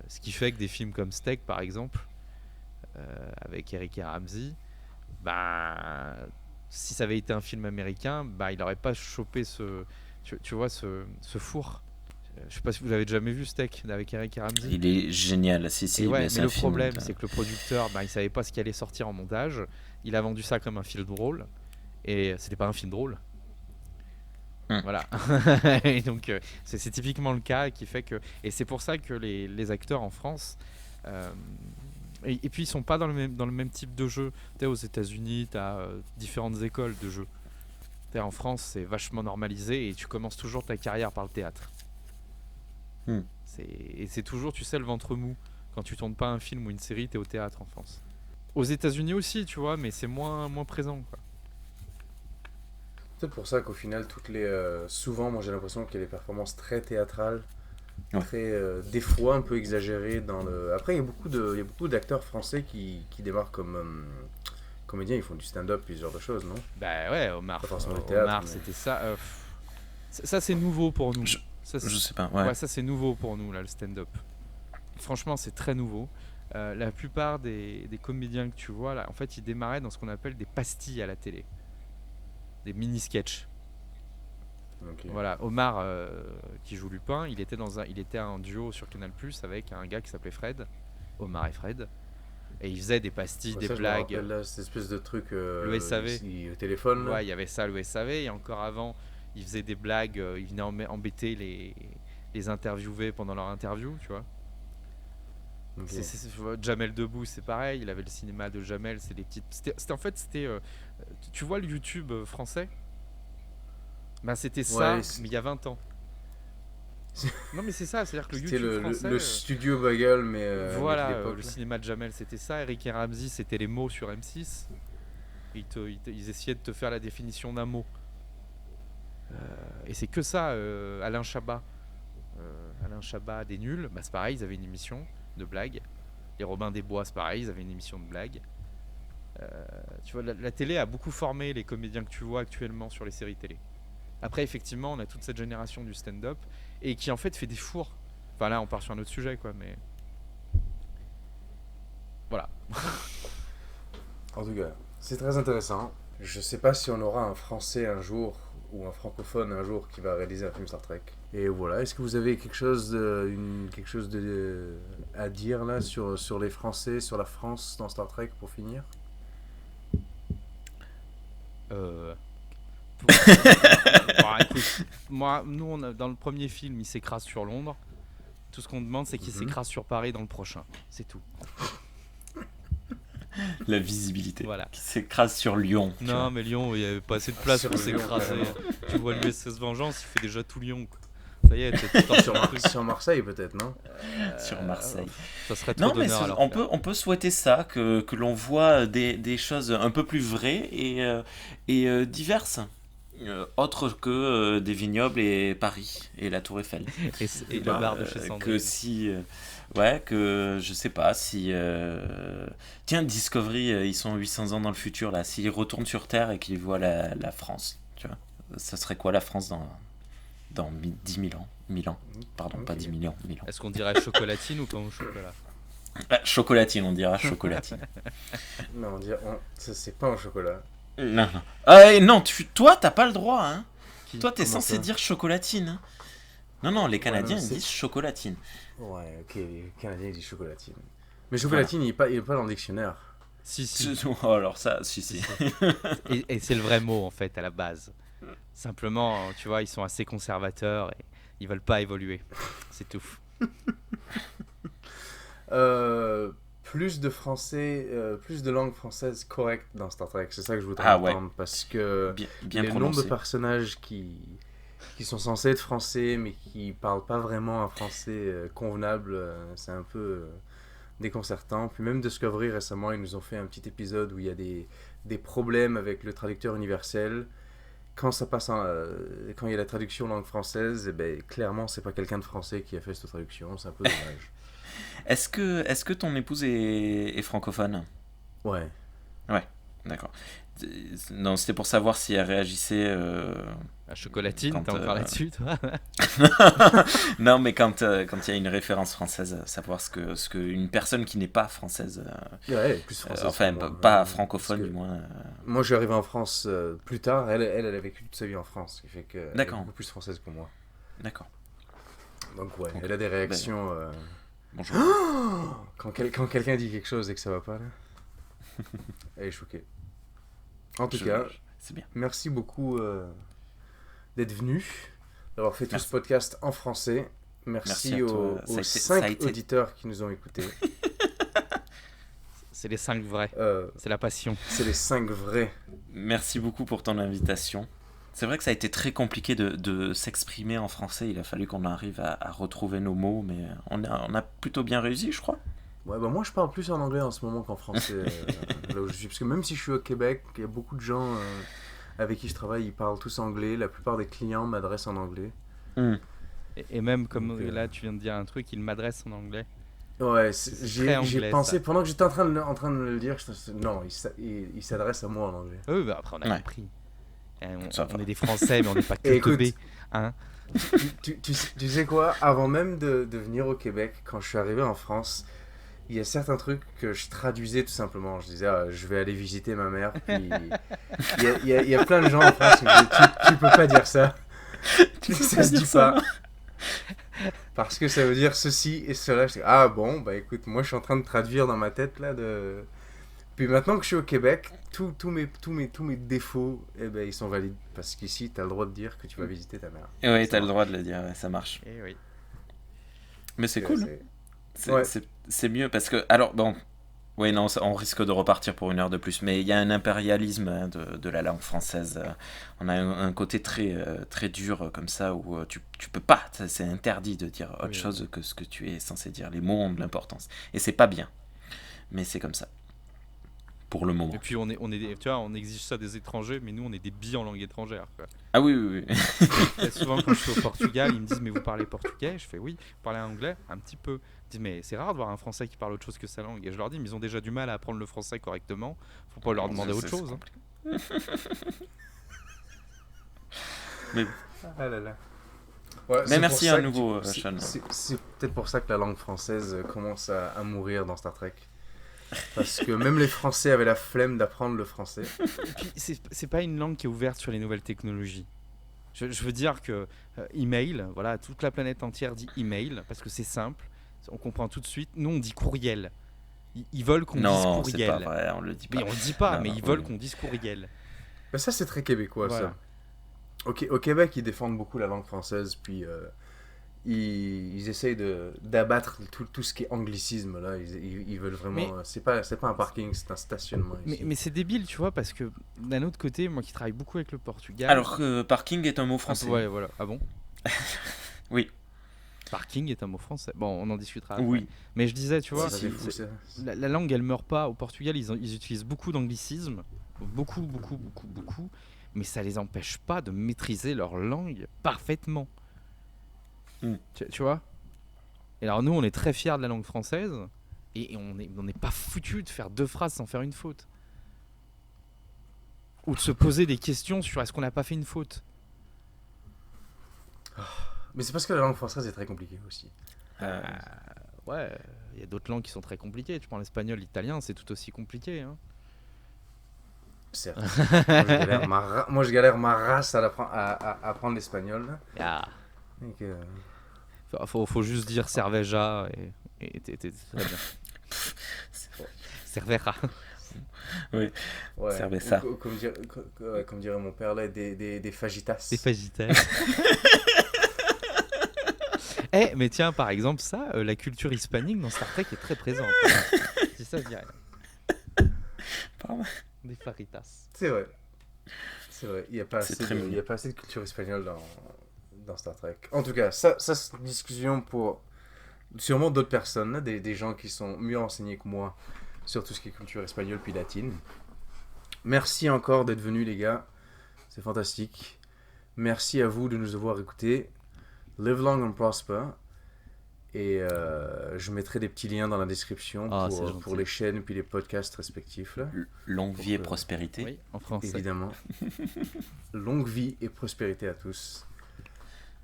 Ce qui fait que des films comme Steak, par exemple, avec Eric et Ramsey, si ça avait été un film américain, il n'aurait pas chopé tu vois, ce four. Je sais pas si vous avez jamais vu Steak avec Eric et Ramsey. Il est génial, si. Et ouais, c'est mais un le film, problème, c'est que le producteur, il savait pas ce qui allait sortir en montage. Il a vendu ça comme un film drôle, et c'était pas un film drôle. Voilà. Et donc, c'est typiquement le cas qui fait que. Et c'est pour ça que les acteurs en France. Et puis, ils sont pas dans le même type de jeu. Tu sais, aux États-Unis, tu as différentes écoles de jeu. En France, c'est vachement normalisé et tu commences toujours ta carrière par le théâtre. Et c'est toujours, tu sais, le ventre mou. Quand tu tournes pas un film ou une série, t'es au théâtre en France. Aux États-Unis aussi, tu vois, mais c'est moins présent, quoi. C'est pour ça qu'au final, souvent, moi j'ai l'impression qu'il y a des performances très théâtrales, très des fois un peu exagérées dans le. Après, il y a beaucoup d'acteurs français qui démarrent comme comédiens, ils font du stand-up et ce genre de choses, non? Bah ouais, Omar, Pas forcément le théâtre, mais... c'était ça. Ça c'est nouveau pour nous. Je sais pas, ouais, ça c'est nouveau pour nous là, le stand-up. Franchement, c'est très nouveau. La plupart des comédiens que tu vois là, en fait, ils démarraient dans ce qu'on appelle des pastilles à la télé, des mini-sketchs. Okay. Voilà, Omar qui joue Lupin, il était un duo sur Canal+ avec un gars qui s'appelait Fred, Omar et Fred. Et ils faisaient des pastilles, des blagues. Je me rappelle, là, cette espèce de truc. Le SAV. Le téléphone. Ouais, il y avait ça, le SAV. Et encore avant, ils faisaient des blagues. Ils venaient embêter les interviewés pendant leur interview, tu vois. Okay. Jamel Debbouze, c'est pareil. Il avait le cinéma de Jamel. C'est des petites. C'était. Tu vois le YouTube français? Bah, c'était ça, mais il y a 20 ans. Non mais c'est ça, c'est-à-dire que le YouTube français... le studio Bagel, mais... voilà, le cinéma de Jamel, c'était ça. Eric et Ramsey, c'était les mots sur M6. Ils essayaient de te faire la définition d'un mot. Et c'est que ça, Alain Chabat. Alain Chabat des Nuls, bah, c'est pareil, ils avaient une émission de blagues. Les Robin des Bois, c'est pareil, ils avaient une émission de blagues. Tu vois, la télé a beaucoup formé les comédiens que tu vois actuellement sur les séries télé. Après, effectivement, on a toute cette génération du stand-up et qui en fait fait des fours. Enfin là, on part sur un autre sujet, quoi, mais voilà. En tout cas, c'est très intéressant. Je sais pas si on aura un Français un jour ou un francophone un jour qui va réaliser un film Star Trek. Et voilà, est-ce que vous avez quelque chose à dire là sur les Français, sur la France dans Star Trek pour finir? Bon, écoute, nous, dans le premier film, il s'écrase sur Londres. Tout ce qu'on demande, c'est qu'il s'écrase sur Paris dans le prochain. C'est tout. La visibilité. Voilà. Qui s'écrase sur Lyon. Non, mais Lyon, il n'y avait pas assez de place pour s'écraser. Tu vois l'USS Vengeance, il fait déjà tout Lyon, quoi. Ça y est, sur Marseille peut-être, non? Sur Marseille. Ça serait trop d'honneur à leur faire. On peut souhaiter ça, que l'on voit des choses un peu plus vraies et diverses. Autre que des vignobles et Paris et la Tour Eiffel. Et le bar de chez Sandrine. Que si... que je sais pas si... Tiens, Discovery, ils sont 800 ans dans le futur, là. S'ils retournent sur Terre et qu'ils voient la France, tu vois. Ça serait quoi la France dans 10 000 ans? 1000 ans. Pardon, okay. Pas 10 millions, 1000 ans. Est-ce qu'on dirait chocolatine ou pain au chocolat? Chocolatine, on dira chocolatine. Non, c'est pas au chocolat. Non. Non, toi, t'as pas le droit, hein. Toi, t'es censé dire chocolatine. Hein. Non, les Canadiens, ils disent chocolatine. Ouais, ok, les Canadiens, ils disent chocolatine. Mais chocolatine, il est pas dans le dictionnaire. Si. Alors ça, si. et c'est le vrai mot, en fait, à la base. Simplement, tu vois, ils sont assez conservateurs et ils veulent pas évoluer. C'est tout. Plus de français, plus de langue française correcte dans Star Trek. C'est ça que je voudrais entendre. parce que bien le nombre de personnages qui sont censés être français mais qui parlent pas vraiment un français convenable, c'est un peu déconcertant. Puis même Discovery récemment, ils nous ont fait un petit épisode où il y a des problèmes avec le traducteur universel. Quand ça passe quand il y a la traduction langue française, clairement c'est pas quelqu'un de français qui a fait cette traduction, c'est un peu dommage. Est-ce que ton épouse est francophone? Ouais, d'accord. Non, c'était pour savoir si elle réagissait... La chocolatine, t'es encore là-dessus, toi? Non, mais quand il y a une référence française, savoir ce que une personne qui n'est pas française... plus française. Enfin, pas francophone, du moins. Moi, je suis arrivé en France plus tard. Elle a vécu toute sa vie en France, ce qui fait qu'elle est beaucoup plus française que moi. D'accord. Donc ouais, Donc, elle a des réactions... Bonjour. Quand quelqu'un dit quelque chose et que ça va pas, là, elle est choquée. En tout cas, c'est bien. merci beaucoup d'être venu, d'avoir fait tout ce podcast en français. Merci aux 5 auditeurs qui nous ont écoutés. C'est les 5 vrais. C'est la passion. C'est les 5 vrais. Merci beaucoup pour ton invitation. C'est vrai que ça a été très compliqué de s'exprimer en français. Il a fallu qu'on arrive à retrouver nos mots, mais on a plutôt bien réussi, je crois. Ouais, bah moi je parle plus en anglais en ce moment qu'en français, là où je suis. Parce que même si je suis au Québec, il y a beaucoup de gens avec qui je travaille, ils parlent tous anglais. La plupart des clients m'adressent en anglais. Et même comme là, tu viens de dire un truc, ils m'adressent en anglais. Ouais, très j'ai anglais, pensé, ça. pendant que j'étais en train de le dire, non, il s'adresse à moi en anglais. Oui, bah après on a Ouais. compris. Ça On va. est des Français, mais on n'est pas que Et écoute, teubés. Hein. Tu sais quoi, avant même de venir au Québec, quand je suis arrivé en France, il y a certains trucs que je traduisais tout simplement. Je disais, je vais aller visiter ma mère. Puis il y a plein de gens en France qui me disaient, tu peux pas dire ça. Ça se dit pas. Parce que ça veut dire ceci et cela. Je dis, ah bon, bah écoute, moi je suis en train de traduire dans ma tête là de... Puis maintenant que je suis au Québec, tous mes défauts, eh ben, ils sont valides. Parce qu'ici, t'as le droit de dire que tu vas visiter ta mère. Oui, t'as le droit de le dire, ouais, ça marche. Et oui. Mais c'est cool. Ouais. C'est mieux parce que... Alors, bon... Oui, non, on risque de repartir pour 1 heure de plus, mais il y a un impérialisme de la langue française. On a un côté très dur comme ça où tu peux pas, c'est interdit de dire autre chose que ce que tu es censé dire. Les mots ont de l'importance. Et c'est pas bien. Mais c'est comme ça. Pour le moment. Et puis tu vois, on exige ça des étrangers, mais nous on est des billes en langue étrangère, quoi. Ah oui. Et souvent quand je suis au Portugal, ils me disent mais vous parlez portugais? Je fais oui. Vous parlez anglais? Un petit peu. Ils disent mais c'est rare de voir un Français qui parle autre chose que sa langue. Et je leur dis mais ils ont déjà du mal à apprendre le français correctement. Faut pas leur demander autre chose. Hein. Mais Ah là là. Ouais, mais merci à nouveau, Sean. C'est peut-être pour ça que la langue française commence à mourir dans Star Trek. Parce que même les Français avaient la flemme d'apprendre le français. Et puis c'est pas une langue qui est ouverte sur les nouvelles technologies. Je veux dire que email, voilà, toute la planète entière dit email parce que c'est simple, on comprend tout de suite. Nous on dit courriel. Ils veulent qu'on dise Non, courriel. c'est pas vrai, on le dit pas. Mais on le dit pas, Non, mais ils veulent qu'on dise courriel. Mais ça, c'est très québécois, Voilà. ça. Au Québec, ils défendent beaucoup la langue française, puis ils essayent d'abattre tout ce qui est anglicisme, là. Ils veulent vraiment... Mais- c'est pas un parking, c'est un stationnement ici. Mais c'est débile, tu vois, parce que d'un autre côté, moi qui travaille beaucoup avec le Portugal. Alors que parking est un mot français. Ouais, voilà. Ah bon? Oui. Parking est un mot français. Bon, on en discutera après. Oui. Mais je disais, tu vois, C'est fou, ça. la langue, elle meurt pas. Au Portugal, ils utilisent beaucoup d'anglicismes. Beaucoup. Mais ça les empêche pas de maîtriser leur langue parfaitement. Tu vois? Et alors, nous, on est très fiers de la langue française. Et on n'est pas foutu de faire 2 phrases sans faire une faute. Ou de se poser des questions sur est-ce qu'on n'a pas fait une faute. Mais c'est parce que la langue française est très compliquée aussi. Ouais, il y a d'autres langues qui sont très compliquées. Tu prends l'espagnol, l'italien, c'est tout aussi compliqué. Hein. Certes. Moi, je galère ma race à apprendre l'espagnol. Là. Ah. Donc, Faut juste dire cerveja et t'es très bien. Cervera. Oui. ouais. Cerveza. Comme dirait mon père, là, des fajitas. Des fajitas. Mais tiens, par exemple, ça, la culture hispanique dans Star Trek est très présente. C'est ça, je dirais. Pardon. Des faritas. C'est vrai. Il n'y a pas C'est assez très mignon. il y a pas assez de culture espagnole dans Star Trek. En tout cas, ça c'est une discussion pour sûrement d'autres personnes, là, des gens qui sont mieux renseignés que moi sur tout ce qui est culture espagnole puis latine. Merci encore d'être venus, les gars. C'est fantastique. Merci à vous de nous avoir écoutés. Live long and prosper. Et je mettrai des petits liens dans la description pour les chaînes puis les podcasts respectifs. Là. Longue vie et prospérité. Oui, en français. Évidemment. Longue vie et prospérité à tous.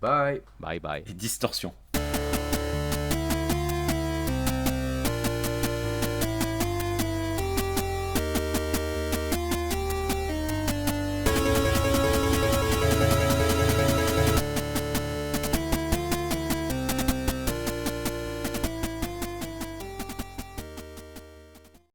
Bye. Bye bye. Et distorsion.